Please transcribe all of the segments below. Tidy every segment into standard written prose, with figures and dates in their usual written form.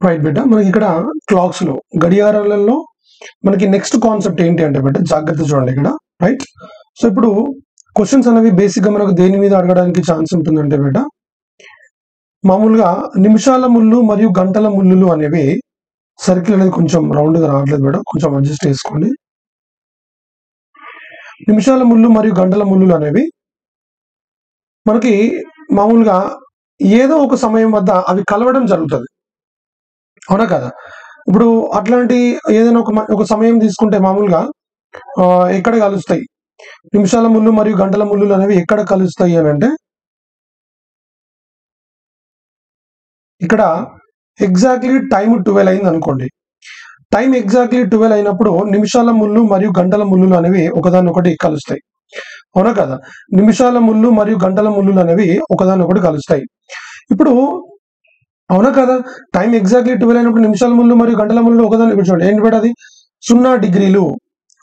Right బిడ్డ, మనకి ఇక్కడ క్లాక్స్ లో గడియారాలలో మనకి నెక్స్ట్ కాన్సెప్ట్ ఏంటి అంటే బిడ్డ జాగ్రత్త చూడండి ఇక్కడ. రైట్. సో ఇప్పుడు క్వశ్చన్స్ అనేవి బేసిక్ గా మనకు దేని మీద అడగడానికి ఛాన్స్ ఉంటుందంటే బిడ్డ, మామూలుగా నిమిషాల ముళ్ళు మరియు గంటల ముళ్ళు అనేవి సర్కిల్ అనేది కొంచెం రౌండ్ గా రావట్లేదు బిడ్డ, కొంచెం అడ్జస్ట్ చేసుకోండి. నిమిషాల ముళ్ళు మరియు గంటల ముళ్ళు అనేవి మనకి మామూలుగా ఏదో ఒక సమయం వద్ద అవి కలవడం జరుగుతుంది, అవునా కదా? ఇప్పుడు అట్లాంటి ఏదైనా ఒక సమయం తీసుకుంటే మామూలుగా ఎక్కడ కలుస్తాయి నిమిషాల ముళ్ళు మరియు గంటల ముళ్ళు అనేవి ఎక్కడ కలుస్తాయి అని అంటే ఇక్కడ ఎగ్జాక్ట్లీ టైం 12 అయింది అనుకోండి. టైం ఎగ్జాక్ట్లీ 12 అయినప్పుడు నిమిషాల ముళ్ళు మరియు గంటల ముళ్ళు అనేవి ఒకదానొకటి కలుస్తాయి, అవునా కదా? నిమిషాల ముళ్ళు మరియు గంటల ముళ్ళు అనేవి ఒకదానొకటి కలుస్తాయి. ఇప్పుడు అవునా కదా, టైం ఎగ్జాక్ట్లీ 12 అయినప్పుడు నిమిషాల ముళ్ళు మరియు గంటల ముళ్ళు ఒకదాని. ఇప్పుడు చూడండి ఏంటి బట్ అది 0 డిగ్రీలు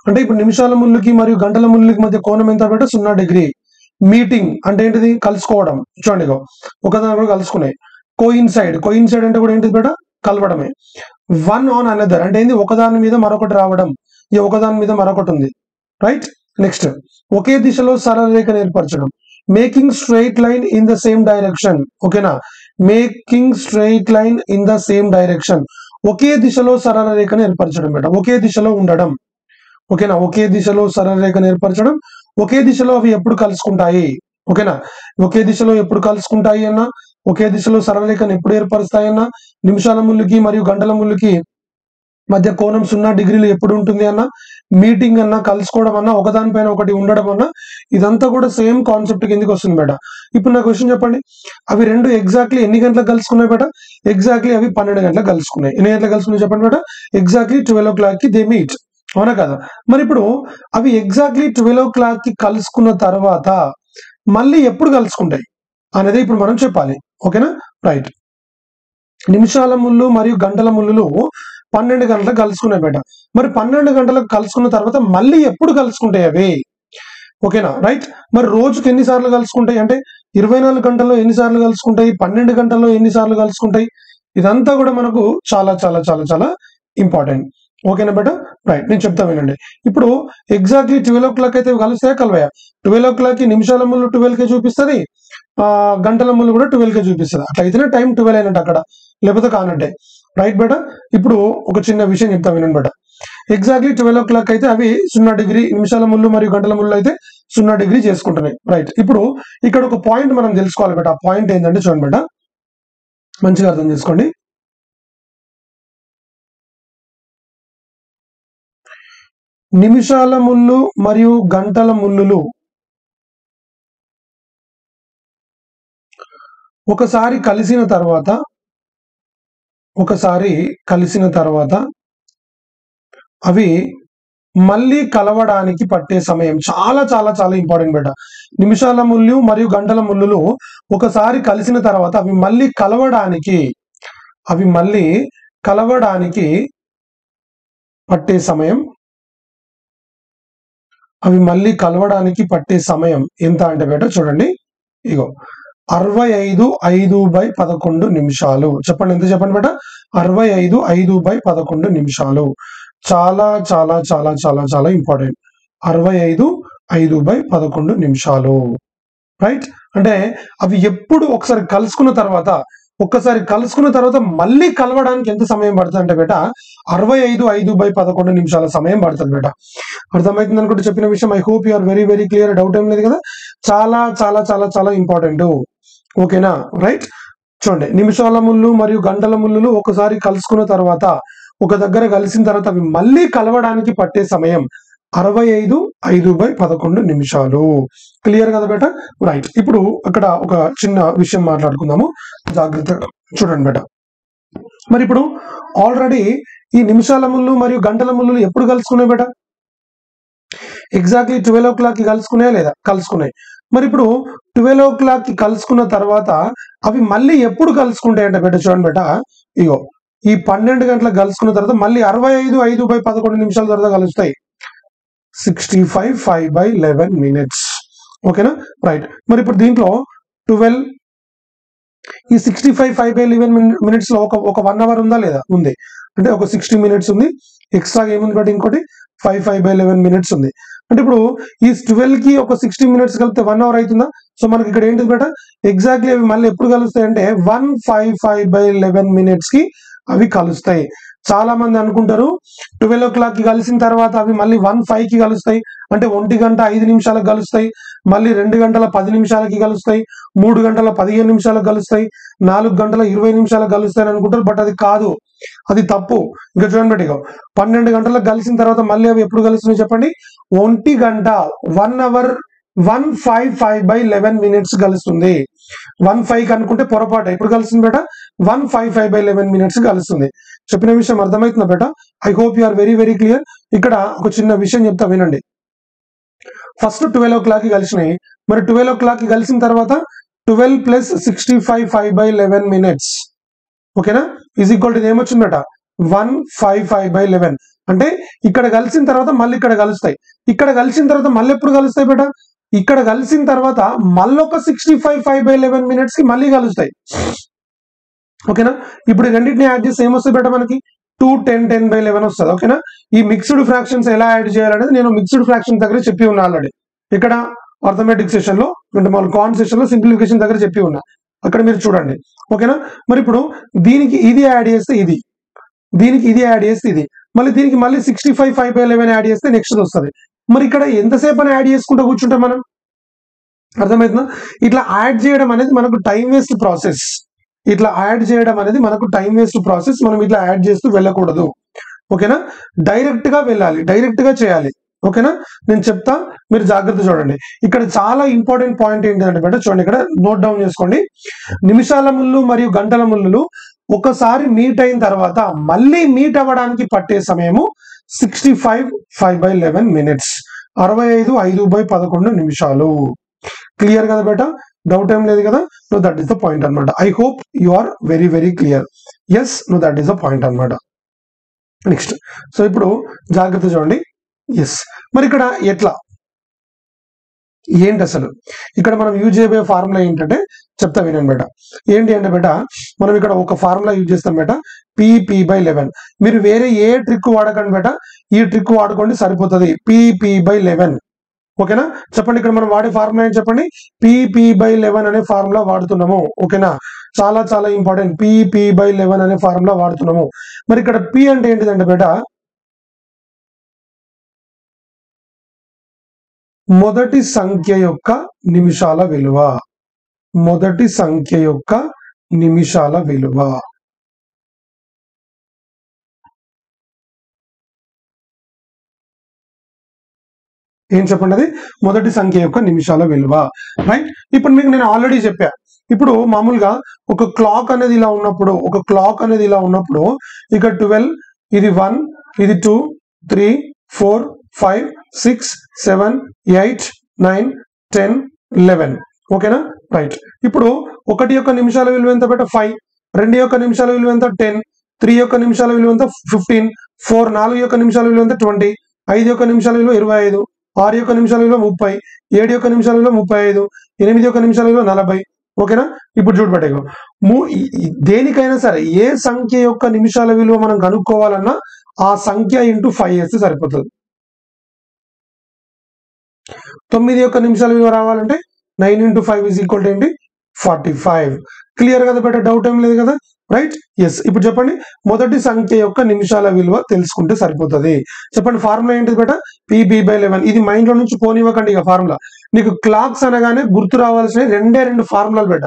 అంటే ఇప్పుడు నిమిషాల ముళ్ళుకి మరియు గంటల ముళ్ళుకి మధ్య కోణం ఎంత బట్ 0 డిగ్రీ. మీటింగ్ అంటే ఏంటిది? కలుసుకోవడం. చూడండి ఒకదాని కూడా కలుసుకున్నాయి. కోయిన్సైడ్ అంటే కూడా ఏంటిది బేట? కలవడమే. వన్ ఆన్ అనదర్ అంటే ఏంది? ఒకదాని మీద మరొకటి రావడం. ఈ ఒకదాని మీద మరొకటి ఉంది. రైట్. నెక్స్ట్ ఒకే దిశలో సరళ రేఖను ఏర్పరచడం. Making straight line in the same direction. ఓకేనా? Making straight line in the same direction. ఒకే దిశలో సరళ రేఖను ఏర్పరచడం బేట, ఒకే దిశలో ఉండడం. ఓకేనా? ఒకే దిశలో సరళ రేఖను ఏర్పరచడం. ఒకే దిశలో అవి ఎప్పుడు కలుసుకుంటాయి? ఓకేనా? ఒకే దిశలో ఎప్పుడు కలుసుకుంటాయి అన్న, ఒకే దిశలో సరళ రేఖను ఎప్పుడు ఏర్పరుస్తాయన్న, నిమిషాల ముళ్ళుకి మరియు గంటల ముళ్ళుకి మధ్య కోణం 0 డిగ్రీలు ఎప్పుడు ఉంటుంది అన్న, మీటింగ్ అన్న, కలుసుకోవడం అన్న, ఒకదానిపైన ఒకటి ఉండడం అన్న, ఇదంతా కూడా సేమ్ కాన్సెప్ట్ కిందకి వస్తుంది బేట. ఇప్పుడు నా క్వశ్చన్ చెప్పండి, అవి రెండు ఎగ్జాక్ట్లీ ఎన్ని గంటలకు కలుసుకున్నాయి బేట? ఎగ్జాక్ట్లీ అవి 12 గంటలకు కలుసుకున్నాయి. ఎన్ని గంటలకు కలుసుకున్నాయి చెప్పండి బేట? ఎగ్జాక్ట్లీ 12 o'clock కి దే మీట్, అవునా కదా? మరి ఇప్పుడు అవి ఎగ్జాక్ట్లీ 12 o'clock కి కలుసుకున్న తర్వాత మళ్ళీ ఎప్పుడు కలుసుకుంటాయి అనేది ఇప్పుడు మనం చెప్పాలి. ఓకేనా? రైట్. నిమిషాల ముళ్ళు మరియు గంటల ముళ్ళు 12 గంటలకు కలుసుకున్నాయి బేట. మరి 12 గంటలకు కలుసుకున్న తర్వాత మళ్ళీ ఎప్పుడు కలుసుకుంటాయి అవి? ఓకేనా? రైట్. మరి రోజుకి ఎన్నిసార్లు కలుసుకుంటాయి అంటే 24 గంటల్లో ఎన్నిసార్లు కలుసుకుంటాయి, 12 గంటల్లో ఎన్నిసార్లు కలుసుకుంటాయి? ఇదంతా కూడా మనకు చాలా చాలా చాలా చాలా ఇంపార్టెంట్. ఓకేనా బేట? రైట్. నేను చెప్తా వినండి. ఇప్పుడు ఎగ్జాక్ట్లీ 12 o'clock అయితే కలుస్తాయా కలవయా? 12 o'clock కి నిమిషాల ముళ్ళు 12 కే చూపిస్తుంది, గంటల ముళ్ళు కూడా 12 కే చూపిస్తుంది. అట్లయితేనే టైం 12 అయినట్టు అక్కడ, లేకపోతే కానంటే. రైట్ బేట. ఇప్పుడు ఒక చిన్న విషయం చెప్తా వినండి బేట. ఎగ్జాక్ట్లీ 12 o'clock అయితే అవి 0 డిగ్రీ, నిమిషాల ముళ్ళు మరియు గంటల ముళ్ళు అయితే 0 డిగ్రీ చేసుకుంటున్నాయి. రైట్. ఇప్పుడు ఇక్కడ ఒక పాయింట్ మనం తెలుసుకోవాలి బేట. ఆ పాయింట్ ఏంటంటే చూడండి బేట, మంచిగా అర్థం చేసుకోండి. నిమిషాల ముళ్ళు మరియు గంటల ముళ్ళు ఒకసారి కలిసిన తర్వాత అవి మళ్ళీ కలవడానికి పట్టే సమయం చాలా చాలా చాలా ఇంపార్టెంట్ బేట. నిమిషాల ముళ్ళు మరియు గంటల ముళ్ళు ఒకసారి కలిసిన తర్వాత అవి మళ్ళీ కలవడానికి పట్టే సమయం ఎంత అంటే బేట చూడండి, ఇగో 65:5/11 నిమిషాలు. చెప్పండి ఎంత? చెప్పండి బేట. 65:5/11 నిమిషాలు. చాలా చాలా చాలా చాలా చాలా ఇంపార్టెంట్. 65:5/11 నిమిషాలు. రైట్. అంటే అవి ఎప్పుడు ఒక్కసారి కలుసుకున్న తర్వాత మళ్ళీ కలవడానికి ఎంత సమయం పడుతుంది అంటే బేట 65:5/11 నిమిషాల సమయం పడుతుంది బేట. అర్థమవుతుంది అనుకుంటే చెప్పిన విషయం. I hope you are very very clear. Doubt ఏం లేదు కదా? చాలా చాలా చాలా చాలా ఇంపార్టెంట్. ఓకేనా? రైట్. చూడండి, నిమిషాల ముళ్ళు మరియు గంటల ముళ్ళు ఒకసారి కలుసుకున్న తర్వాత, ఒక దగ్గర కలిసిన తర్వాత అవి మళ్ళీ కలవడానికి పట్టే సమయం 65:5/11 నిమిషాలు. క్లియర్ కదా బేట? రైట్. ఇప్పుడు అక్కడ ఒక చిన్న విషయం మాట్లాడుకుందాము, జాగ్రత్తగా చూడండి బేట. మరి ఇప్పుడు ఆల్రెడీ ఈ నిమిషాల ముళ్ళు మరియు గంటల ముళ్ళు ఎప్పుడు కలుసుకున్నాయి బేట? ఎగ్జాక్ట్లీ 12 o'clock కి కలుసుకున్నాయా లేదా? కలుసుకున్నాయి. మరి ఇప్పుడు 12 o'clock కి కలుసుకున్న తర్వాత అవి మళ్ళీ ఎప్పుడు కలుసుకుంటాయి అంటే బేట చూడండి బేట, ఇగో ఈ 12 గంటలకు కలుసుకున్న తర్వాత మళ్ళీ 65:5/11 నిమిషాల తర్వాత కలుస్తాయి. 65:5/11 minutes. ఓకేనా? రైట్. మరి ఇప్పుడు దీంట్లో 12 ఈ 65 5/11 లో ఒక 1 hour ఉందా లేదా? ఉంది. అంటే ఒక 60 minutes ఉంది. ఎక్స్ట్రా ఏముంది బట్ ఇంకోటి 5/11 ఉంది. అంటే ఇప్పుడు ఈ 12 కి ఒక 60 minutes కలిపితే 1 hour అవుతుందా? సో మనకి ఇక్కడ ఏంటిది బేట ఎగ్జాక్ట్లీ అవి మళ్ళీ ఎప్పుడు కలుస్తాయి అంటే 155/11 కి అవి కలుస్తాయి. చాలా మంది అనుకుంటారు 12 o'clock కి కలిసిన తర్వాత అవి మళ్ళీ 1:05 కి కలుస్తాయి, అంటే 1 గంట 5 నిమిషాలకు కలుస్తాయి, మళ్ళీ 2 గంటల 10 నిమిషాలకి కలుస్తాయి, 3 గంటల 15 నిమిషాలకు కలుస్తాయి, 4 గంటల 20 నిమిషాలకు కలుస్తాయి అని అనుకుంటారు. బట్ అది కాదు, అది తప్పు. ఇంకా చూడండి బట్టి 12 గంటలకు కలిసిన తర్వాత మళ్ళీ అవి ఎప్పుడు కలుస్తున్నాయి చెప్పండి? 1 గంట 1 hour 155/11 కలుస్తుంది. 1:05 అనుకుంటే పొరపాటు. ఎప్పుడు కలుస్తుంది బేట? 155/11 కలుస్తుంది. చెప్పిన విషయం అర్థమవుతుందా బేట? I hope you are very very clear. ఇక్కడ ఒక చిన్న విషయం చెప్తా వినండి. ఫస్ట్ 12 o'clock కి కలిసినాయి. మరి 12 o'clock కి కలిసిన తర్వాత 12 + 65 5/11 ఓకేనా ఈజ్ ఈక్వల్ టు ఏమొచ్చింది బేట? 155/11. అంటే ఇక్కడ కలిసిన తర్వాత మళ్ళీ ఇక్కడ కలుస్తాయి. ఇక్కడ కలిసిన తర్వాత మళ్ళీ ఎప్పుడు కలుస్తాయి బేట? ఇక్కడ కలిసిన తర్వాత మళ్ళొక 65 5/11 కి మళ్ళీ కలుస్తాయి. ఓకేనా? ఇప్పుడు రెండింటిని యాడ్ చేస్తే ఏమొస్తుంది బేట మనకి? 2 10 10/11 వస్తుంది. ఓకేనా? ఈ మిక్స్డ్ ఫ్రాక్షన్స్ ఎలా యాడ్ చేయాలనేది నేను మిక్స్డ్ ఫ్రాక్షన్ దగ్గర చెప్పి ఉన్నా ఆల్రెడీ. ఇక్కడ అర్థమెటిక్ సెషన్ లో అంటే మన కాన్ సెషన్ లో సింప్లిఫికేషన్ దగ్గర చెప్పి ఉన్నా, అక్కడ మీరు చూడండి. ఓకేనా? మరి ఇప్పుడు దీనికి ఇది యాడ్ చేస్తే ఇది, దీనికి ఇది యాడ్ చేస్తే ఇది, మళ్ళీ దీనికి మళ్ళీ 65 5/11 యాడ్ చేస్తే నెక్స్ట్ వస్తుంది. మరి ఇక్కడ ఎంతసేపు అని యాడ్ చేసుకుంటూ కూర్చుంటాం మనం? అర్థమవుతుందా? ఇట్లా యాడ్ చేయడం అనేది మనకు టైం వేస్ట్ ప్రాసెస్. ఇట్లా యాడ్ చేయడం అనేది మనకు టైం వేస్ట్ ప్రాసెస్. మనం ఇట్లా యాడ్ చేస్తూ వెళ్ళకూడదు. ఓకేనా? డైరెక్ట్ గా వెళ్ళాలి, డైరెక్ట్ గా చేయాలి. ఓకేనా? నేను చెప్తా, మీరు జాగ్రత్త చూడండి. ఇక్కడ చాలా ఇంపార్టెంట్ పాయింట్ ఏంటంటే బేట చూడండి, ఇక్కడ నోట్ డౌన్ చేసుకోండి. నిమిషాల ముళ్ళు మరియు గంటల ముళ్ళు ఒకసారి మీట్ అయిన తర్వాత మళ్ళీ మీట్ అవ్వడానికి పట్టే సమయము 65 5/11 65 5/11 నిమిషాలు. క్లియర్ కదా బేట? డౌట్ ఏం లేదు కదా? No that is the point అనమాట. I hope you are very very clear. Yes, no that is the point అనమాట. నెక్స్ట్, సో ఇప్పుడు జాగ్రత్త చూడండి. ఎస్, మరి ఇక్కడ ఎట్లా ఏంటి అసలు? ఇక్కడ మనం యూజ్ చేయబోయే ఫార్ములా ఏంటంటే చెప్తా వినండి బేట. ఏంటి అంటే బేట, మనం ఇక్కడ ఒక ఫార్ములా యూజ్ చేస్తాం బేట, PP/11. మీరు వేరే ఏ ట్రిక్ వాడకండి బేట, ఈ ట్రిక్ వాడుకోండి సరిపోతుంది. PP/11. ఓకేనా? చెప్పండి, ఇక్కడ మనం వాడే ఫార్ములా ఏంటి చెప్పండి? PP/11 అనే ఫార్ములా వాడుతున్నాము. ఓకేనా? చాలా చాలా ఇంపార్టెంట్. PP/11 అనే ఫార్ములా వాడుతున్నాము. మరి ఇక్కడ P అంటే ఏంటిదంటే బేట, మొదటి సంఖ్య యొక్క నిమిషాల విలువ. మొదటి సంఖ్య యొక్క నిమిషాల విలువ. ఏం చెప్పండి? అది మొదటి సంఖ్య యొక్క నిమిషాల విలువ. రైట్? ఇప్పుడు మీకు నేను ఆల్రెడీ చెప్పా. ఇప్పుడు మామూలుగా ఒక క్లాక్ అనేది ఇలా ఉన్నప్పుడు, ఇక్కడ 12, ఇది 1, ఇది 2, 3, 4, 5, 6, 7, 8, 9, 10, 11. ఓకేనా? రైట్. ఇప్పుడు 1 యొక్క నిమిషాల విలువ ఎంత బేట? 5. 2 యొక్క నిమిషాల విలువ ఎంత? 10. 3 యొక్క నిమిషాల విలువ ఎంత? 15. 4 యొక్క నిమిషాల విలువ ఎంత? 20. 5 యొక్క నిమిషాల విలువ 25. 6 యొక్క నిమిషాల విలువ 30. 7 యొక్క నిమిషాల విలువ 35. 8 యొక్క నిమిషాల విలువ 40. ఓకేనా? ఇప్పుడు చూడబట్టే దేనికైనా సరే ఏ సంఖ్య యొక్క నిమిషాల విలువ మనం కనుక్కోవాలన్నా ఆ సంఖ్య ఇంటూ 5 వేస్తే సరిపోతుంది. 9 యొక్క నిమిషాల విలువ రావాలంటే 9 × 5 = ఏంటి? 45. క్లియర్ కదా బేట? డౌట్ ఏం లేదు కదా? రైట్? ఎస్. ఇప్పుడు చెప్పండి, మొదటి సంఖ్య యొక్క నిమిషాల విలువ తెలుసుకుంటే సరిపోతుంది. చెప్పండి, ఫార్ములా ఏంటిది బేట? PP/11. ఇది మైండ్ లో నుంచి పోనివ్వకండి. ఇక ఫార్ములా నీకు క్లాక్స్ అనగానే గుర్తు రావాల్సిన రెండే 2 ఫార్ములాలు బేట.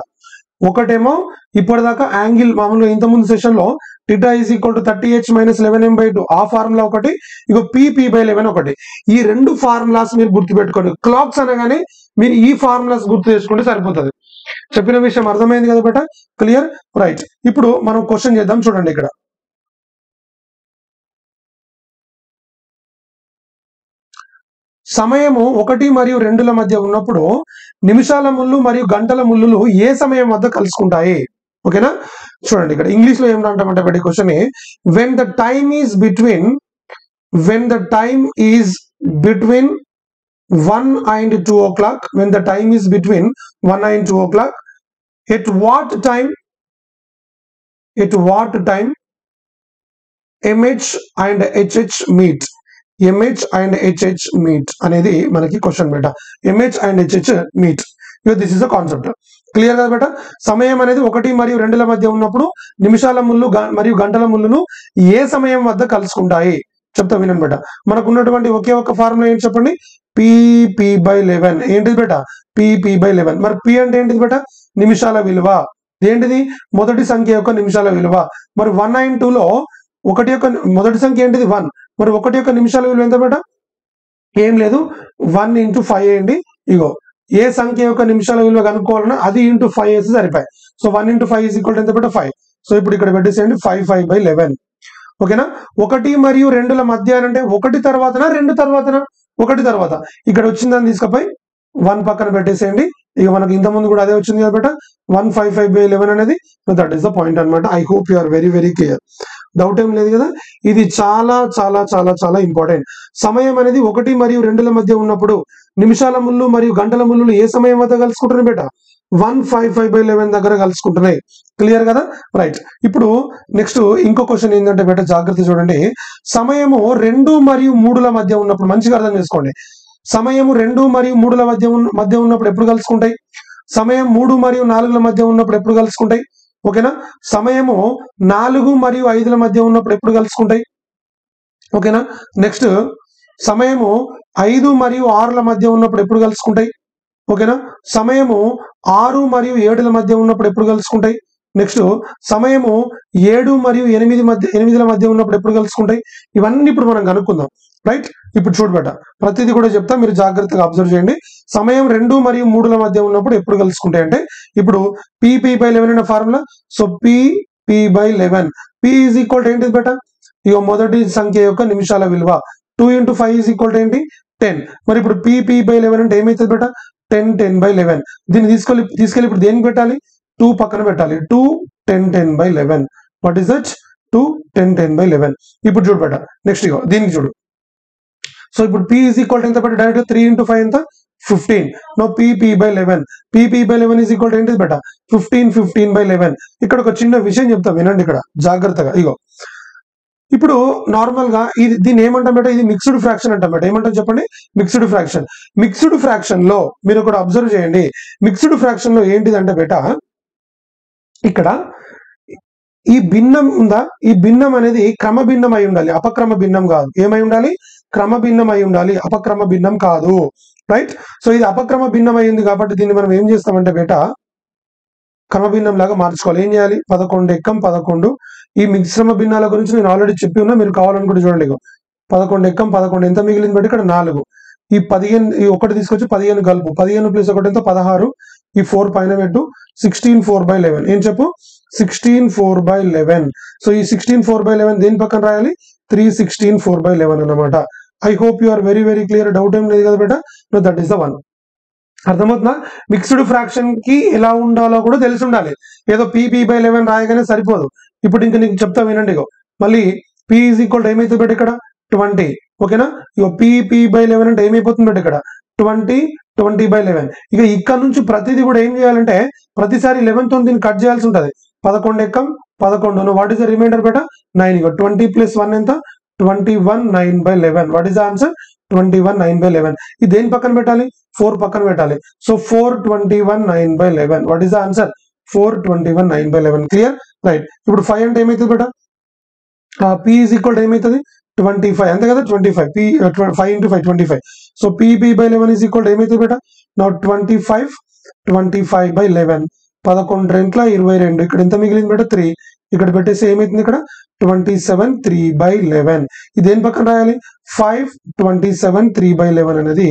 ఒకటేమో ఇప్పటిదాకా యాంగిల్, మామూలుగా ఇంతకుముందు సెషన్ లో θ = 30h - 11m/2 ఆ ఫార్ములా ఒకటి, ఇగో PP/11 ఒకటి. ఈ 2 ఫార్ములాస్ మీరు గుర్తుపెట్టుకోండి. క్లాక్స్ అనగానే మీరు ఈ ఫార్ములాస్ గుర్తు చేసుకుంటే సరిపోతుంది. చెప్పిన విషయం అర్థమైంది కదా బేట? క్లియర్? రైట్. ఇప్పుడు మనం క్వశ్చన్ చేద్దాం. చూడండి, ఇక్కడ సమయము 1 మరియు 2ల మధ్య ఉన్నప్పుడు నిమిషాల ముళ్ళు మరియు గంటల ముళ్ళు ఏ సమయం వద్ద కలుసుకుంటాయి? ఓకేనా? చూడండి, ఇక్కడ ఇంగ్లీష్ లో ఏమంటామంటే బట్టి question when the time is between 1 and 2 o'clock, when the time is between 1 and 2 o'clock, at what time MH and HH meet. MH and HH meet అనేది మనకి క్వశ్చన్ బేట. MH and HH meet. This is the concept. Clear కదా బేట? సమయం అనేది 1 మరియు 2ల మధ్య ఉన్నప్పుడు నిమిషాల ముళ్ళు మరియు గంటల ముళ్ళును ఏ సమయం వద్ద కలుసుకుంటాయి చెప్తా వినండి బేట. మనకు ఉన్నటువంటి ఒకే ఒక ఫార్ములా ఏంటి చెప్పండి? PP/11. ఏంటిది బేట? PP/11. మరి P అంటే ఏంటిది బేట? నిమిషాల విలువ. ఏంటిది? మొదటి సంఖ్య యొక్క నిమిషాల విలువ. మరి 1 and 2లో ఒకటి యొక్క మొదటి సంఖ్య ఏంటిది? 1. మరి ఒకటి యొక్క నిమిషాల విలువ ఎంత బేట? ఏం లేదు, 1 × 5 వేయండి. ఇగో ఏ సంఖ్య యొక్క నిమిషాల విలువ కనుక్కోవాలన్నా అది × 5 వేసి సరిపోయి. సో 1 × 5 = ఎంత బేట? 5. సో ఇప్పుడు ఇక్కడ పెట్టేసేయండి 5/11. ఓకేనా? 1 మరియు 2ల మధ్య అంటే 1 తర్వాతనా 2 తర్వాతనా? 1 తర్వాత. ఇక్కడ వచ్చిందని తీసుకపోయి 1 పక్కన పెట్టేసేయండి. ఇక మనకి ఇంత ముందు కూడా అదే వచ్చింది కదా బేట, 155/11 అనేది. దట్ ఈస్ ద పాయింట్ అనమాట. I hope you are very very clear. Doubt ఏం లేదు కదా? ఇది చాలా చాలా చాలా చాలా ఇంపార్టెంట్. సమయం అనేది 1 మరియు 2ల మధ్య ఉన్నప్పుడు నిమిషాల ముళ్ళు మరియు గంటల ముళ్ళు ఏ సమయం వద్ద కలుసుకుంటున్నాయి బేట? 155/11 దగ్గర కలుసుకుంటున్నాయి. క్లియర్ కదా? రైట్. ఇప్పుడు నెక్స్ట్ ఇంకో క్వశ్చన్ ఏంటంటే బేట, జాగ్రత్త చూడండి. సమయము 2 మరియు 3ల మధ్య ఉన్నప్పుడు, మంచిగా అర్థం చేసుకోండి. సమయము 2 మరియు 3ల మధ్య ఉన్నప్పుడు ఎప్పుడు కలుసుకుంటాయి? సమయం 3 మరియు 4ల మధ్య ఉన్నప్పుడు ఎప్పుడు కలుసుకుంటాయి? ఓకేనా? సమయము 4 మరియు 5ల మధ్య ఉన్నప్పుడు ఎప్పుడు కలుసుకుంటాయి? ఓకేనా? నెక్స్ట్ సమయము 5 మరియు 6ల మధ్య ఉన్నప్పుడు ఎప్పుడు కలుసుకుంటాయి? ఓకేనా? సమయము 6 మరియు 7ల మధ్య ఉన్నప్పుడు ఎప్పుడు కలుసుకుంటాయి? నెక్స్ట్ సమయము 7 మరియు 8ల మధ్య ఉన్నప్పుడు ఎప్పుడు కలుసుకుంటాయి? ఇవన్నీ ఇప్పుడు మనం కనుక్కుందాం. రైట్. ఇప్పుడు చూడబెట్ట, ప్రతిదీ కూడా చెప్తా, మీరు జాగ్రత్తగా అబ్జర్వ్ చేయండి. సమయం 2 మరియు 3ల మధ్య ఉన్నప్పుడు ఎప్పుడు కలుసుకుంటాయి అంటే, ఇప్పుడు PP/11 అనే ఫార్ములా. So PP/11. P = ఏంటిది బేట? ఇగో మొదటి సంఖ్య యొక్క నిమిషాల విలువ. 2 × 5 = ఏంటి? 10. మరి ఇప్పుడు PP/11 అంటే ఏమవుతుంది బేట? 10/11. దీన్ని తీసుకెళ్ళి ఇప్పుడు దేనికి పెట్టాలి? 2 పక్కన పెట్టాలి. 2 10/11. What is that? 2 10/11. ఇప్పుడు చూడు బేట, నెక్స్ట్ ఇగో దీనికి చూడు. సో ఇప్పుడు P = ఎంత బేట? డైరెక్ట్ 3 × 5 ఎంత? 15. No PP/11. PP/11 = ఏంటిది బేట? 15/11. ఇక్కడ ఒక చిన్న విషయం చెప్తా వినండి ఇక్కడ జాగ్రత్తగా. ఇగో ఇప్పుడు నార్మల్ గా దీన్ని ఏమంటాం బేట? ఇది మిక్స్డ్ ఫ్రాక్షన్ అంటాం బేట. ఏమంటాం చెప్పండి? Mixed fraction. మిక్స్డ్ ఫ్రాక్షన్ లో మీరు కూడా అబ్జర్వ్ చేయండి. మిక్స్డ్ ఫ్రాక్షన్ లో ఏంటిదంటే బేట, ఇక్కడ ఈ భిన్నం ఉందా? ఈ భిన్నం అనేది క్రమ భిన్నం అయి ఉండాలి, అపక్రమ భిన్నం కాదు. ఏమై ఉండాలి? క్రమ భిన్నం అయి ఉండాలి, అపక్రమ భిన్నం కాదు. రైట్. సో ఇది అపక్రమ భిన్నం అయింది కాబట్టి దీన్ని మనం ఏం చేస్తామంటే బేట, క్రమభిన్నం లాగా మార్చుకోవాలి. ఏం చేయాలి? 11 ఎక్కం 11. ఈ మిశ్రమ భిన్నాల గురించి నేను ఆల్రెడీ చెప్పి ఉన్నా, మీరు కావాలనుకుంటే చూడండి. 11 ఎక్కం 11 ఎంత మిగిలింది బట్టి? ఇక్కడ 4. ఈ 15 ఈ ఒకటి తీసుకొచ్చి 15 కలుపు. 15 + 1 ఎంత? 16. ఈ 4 పైన పెట్టు. 16 4/11. ఏం చెప్పు? 16 4/11. సో ఈ 16 4/11 దేని పక్కన రాయాలి? 316 4/11 అన్నమాట. I hope you are very very clear. Doubt ఏం లేదు కదా బేట? No, that is the one. అర్థమవుతుందా? మిక్స్డ్ ఫ్రాక్షన్ కి ఎలా ఉండాలో కూడా తెలిసి ఉండాలి. ఏదో PP/11 రాయగానే సరిపోదు. ఇప్పుడు ఇంకా నీకు చెప్తా వినండి. మళ్ళీ P = ఏమైతుంది బేట? ఇక్కడ 20. ఓకేనా? ఇగో PP/11 అంటే ఏమైపోతుంది బేట? ఇక్కడ 20/11. ఇక ఇక్కడ నుంచి ప్రతిదీ కూడా ఏం చేయాలంటే, ప్రతిసారి 11 తో దీన్ని కట్ చేయాల్సి ఉంటుంది. 11 ఎక్కం 11. వాట్ ఈస్ ద రిమైండర్ బేట? 9. ఇగో 20 + 1 ఎంత? 21 9/11. What is the answer? 21 9/11. ఇది దేని పక్కన పెట్టాలి? 4 పక్కన పెట్టాలి. So 4 21 9/11. What is the answer? 4 21 9/11. Clear? Right. ఇప్పుడు 5 అంటే ఏమైతుంది బేట? P = ఏమైతుంది? 25. అంతే కదా? 25. 5 × 5 25. సో PP/11 = ఏమైతుంది బేట? నా 25/11. 11 రెంట్ల 22. ఇక్కడ ఎంత మిగిలింది బేట? 3. ఇక్కడ పెట్టేసి ఏమైతుంది? ఇక్కడ 27 3/11. ఇది దేని పక్కన రాయాలి? 5 27 3/11 అనేది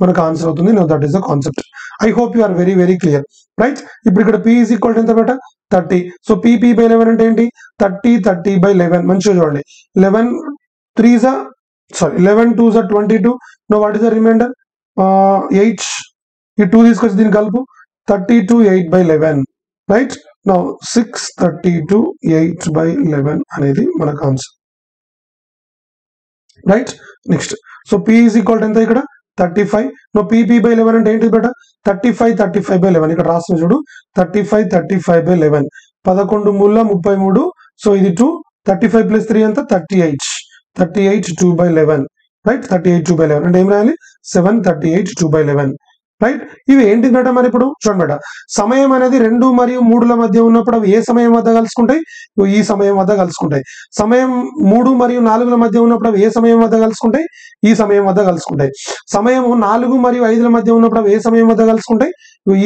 మనకు ఆన్సర్ అవుతుంది. No, that is the concept. I hope you are very very clear. Right. ఇప్పుడు ఇక్కడ P = ఎంత బేట? 30. సో PP/11 అంటే ఏంటి? 30 30/11. మంచిగా చూడండి. 11 2s are 22. No, what is the remainder? 8. ఈ 2 తీసుకొచ్చి దీన్ని కలుపు. 32 8/11. రైట్. నౌ 632 8/11 అనేది మనకు answer. Right. Next so P = ఎంత? ఇక్కడ 35. నో పీపీ బై 11 అంటే ఏంటి బేట 35 బై 11 ఇక్కడ రాసిన చూడు 35 బై 11 11 మూల 33. సో ఇది 2 35 ప్లస్ 3 అంతా 38 2 బై 11 రైట్ 38 2 బై 11 అంటే ఏం రాయాలి 7 38 2 బై 11 రైట్. ఇవి ఏంటి బేట మరి ఇప్పుడు చూడండి బేట సమయం అనేది 2 మరియు 3ల మధ్య ఉన్నప్పుడు అవి ఏ సమయం వద్ద కలుసుకుంటాయి ఈ సమయం వద్ద కలుసుకుంటాయి. సమయం 3 మరియు 4ల మధ్య ఉన్నప్పుడు అవి ఏ సమయం వద్ద కలుసుకుంటాయి ఈ సమయం వద్ద కలుసుకుంటాయి. సమయం 4 మరియు 5ల మధ్య ఉన్నప్పుడు అవి ఏ సమయం వద్ద కలుసుకుంటాయి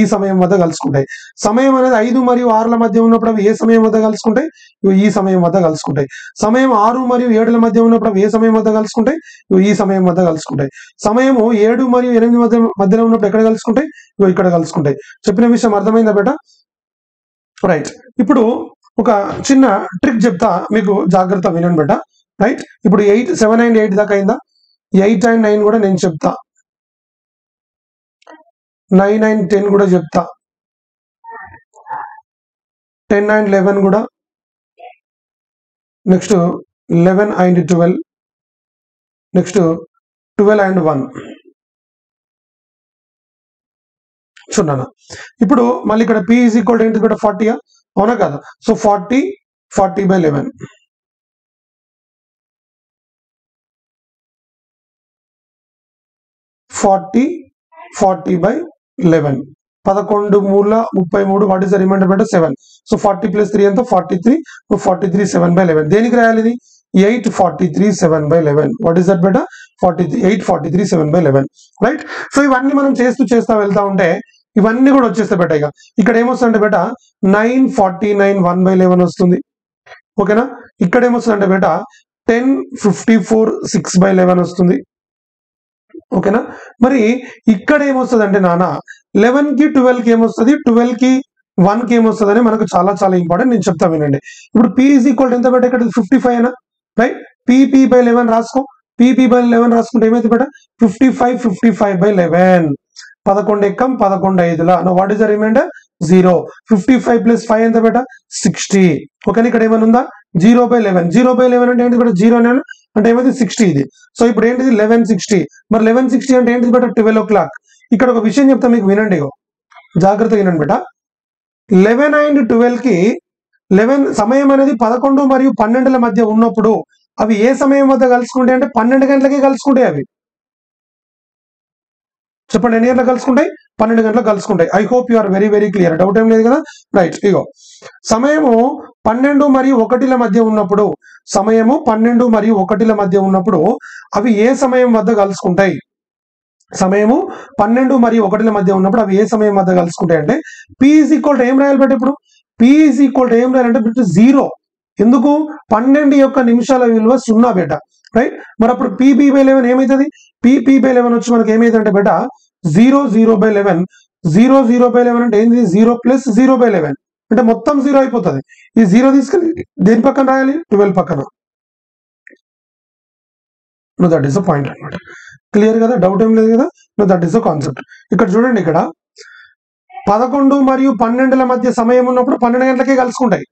ఈ సమయం వద్ద కలుసుకుంటాయి. సమయం అనేది 5 మరియు 6ల మధ్య ఉన్నప్పుడు అవి ఏ సమయం వద్ద కలుసుకుంటాయి ఈ సమయం వద్ద కలుసుకుంటాయి. సమయం 6 మరియు 7ల మధ్య ఉన్నప్పుడు అవి ఏ సమయం వద్ద కలుసుకుంటాయి ఈ సమయం వద్ద కలుసుకుంటాయి. సమయం 7 మరియు 8 మధ్యలో ఉన్నప్పుడు ఎక్కడ కలుసుకుంటాయి ఇక్కడ కలుసుకుంటాయి. చెప్పిన విషయం అర్థమైందా బేట రైట్. ఇప్పుడు ఒక చిన్న ట్రిక్ చెప్తా మీకు జాగ్రత్త వినండి బేట రైట్. ఇప్పుడు 8 7 అండ్ 8 దాకా అయిందా 8 అండ్ 9 కూడా నేను చెప్తా 9 అండ్ 10 కూడా చెప్తా 10 అండ్ 11 కూడా నెక్స్ట్ 11 అండ్ 12 నెక్స్ట్ 12 అండ్ 1 చూడన్నా. ఇప్పుడు మళ్ళీ ఇక్కడ P ఈజ్ ఈక్వల్ ఏంటి బేట 40 అవునా కదా. సో 40 బై 11 40 బై 11 11 మూల 33 వాట్ ఇస్ ద రిమైండర్ బేట 7. సో 40 ప్లస్ 3 అంతా 43 43 7 బై 11 దేనికి రాయాలి ఇది 843 7 బై 11 వాట్ ఇస్ దట్ బేట 843 7 బై 11 రైట్. సో ఇవన్నీ మనం చేస్తా వెళ్తా ఉంటే ఇవన్నీ కూడా వచ్చేస్తాయి బేట. ఇక ఇక్కడ ఏమొస్తుందంటే బేట 949 1 బై 11 వస్తుంది ఓకేనా. ఇక్కడ ఏమొస్తుందంటే బేట 1054 6 బై 11 వస్తుంది ఓకేనా. మరి ఇక్కడ ఏమొస్తుంది అంటే నాన్న 11 కి 12 కి ఏమొస్తుంది 12 కి 1 కి ఏమొస్తుంది అని మనకు చాలా చాలా ఇంపార్టెంట్ నేను చెప్తా వినండి. ఇప్పుడు P ఈజ్ ఈక్వల్ ఎంత బేట ఇక్కడ 55 అయినా రైట్. పీపీ బై 11 రాసుకో పీపీ బై 11 రాసుకుంటే ఏమైతే బేట 55 బై 11 11 ఎక్కం 11 5లా no what is the remainder 0. 55 plus 5 ఎంత బేట 60 ఓకేనా. ఇక్కడ ఏమైనా ఉందా 0 బై 11 అంటే ఏంటి బేట 0 అంటే ఏమైంది 60 ఇది. సో ఇప్పుడు ఏంటిది 1160 మరి 1160 అంటే ఏంటిది బేట 12 o'clock. ఇక్కడ ఒక విషయం చెప్తా మీకు వినండి జాగ్రత్తగా వినండి బేట 11 అండ్ 12 కి 11 సమయం అనేది 11 మరియు 12ల మధ్య ఉన్నప్పుడు అవి ఏ సమయం వద్ద కలుసుకుంటాయి అంటే 12 గంటలకే కలుసుకుంటాయి. అవి చెప్పండి ఎన్ని గంటలకు కలుసుకుంటాయి 12 గంటలకు కలుసుకుంటాయి. I hope you are very very clear doubt ఏం లేదు కదా రైట్. ఇగో సమయము 12 మరియు 1ల మధ్య ఉన్నప్పుడు సమయము 12 మరియు 1ల మధ్య ఉన్నప్పుడు అవి ఏ సమయం వద్ద కలుసుకుంటాయి సమయము 12 మరియు 1ల మధ్య ఉన్నప్పుడు అవి ఏ సమయం వద్ద కలుసుకుంటాయి అంటే P ఈజ్ ఈక్వల్ ఏం రాయాలి బేట ఇప్పుడు P ఈజ్ ఈక్వల్ ఏం రాయాలంటే 0. ఎందుకు 12 యొక్క నిమిషాల విలువ 0 బేట రైట్. మరి అప్పుడు పీపీ బై 11 ఏమవుతుంది పీపీ బై 11 వచ్చి మనకి ఏమైంది అంటే బేట 0 బై 11 0 బై 11 అంటే ఏంది 0 ప్లస్ 0 బై 11 అంటే మొత్తం 0 అయిపోతుంది. ఈ 0 తీసుకెళ్ళి దేని పక్కన రాయాలి 12 పక్కన. No that is the point అనమాట. క్లియర్ కదా డౌట్ ఏం లేదు కదా. No that is the concept. ఇక్కడ చూడండి ఇక్కడ 11 మరియు 12ల మధ్య సమయం ఉన్నప్పుడు 12 గంటలకే కలుసుకుంటాయి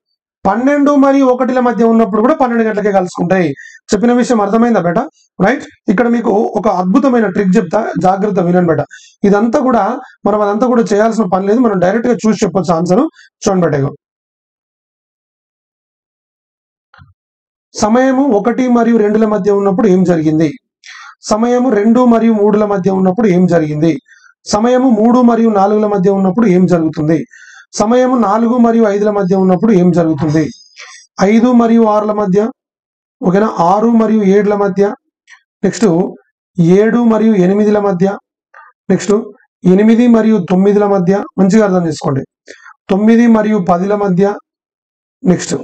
12 మరియు 1ల మధ్య ఉన్నప్పుడు కూడా 12 గంటలకే కలుసుకుంటాయి. చెప్పిన విషయం అర్థమైందా బేట రైట్. ఇక్కడ మీకు ఒక అద్భుతమైన ట్రిక్ చెప్తా జాగ్రత్త వినండి బేట. ఇదంతా కూడా మనం అదంతా కూడా చేయాల్సిన పని లేదు మనం డైరెక్ట్ గా చూసి చెప్పొచ్చు ఆన్సర్. చూడండి బేట సమయము 1 మరియు 2ల మధ్య ఉన్నప్పుడు ఏం జరిగింది సమయము 2 మరియు 3ల మధ్య ఉన్నప్పుడు ఏం జరిగింది సమయము 3 మరియు 4ల మధ్య ఉన్నప్పుడు ఏం జరుగుతుంది సమయము 4 మరియు 5ల మధ్య ఉన్నప్పుడు ఏం జరుగుతుంది 5 మరియు 6ల మధ్య ఓకేనా 6 మరియు 7ల మధ్య నెక్స్ట్ 7 మరియు 8ల మధ్య నెక్స్ట్ 8 మరియు 9ల మధ్య మంచిగా అర్థం చేసుకోండి 9 మరియు 10ల మధ్య నెక్స్ట్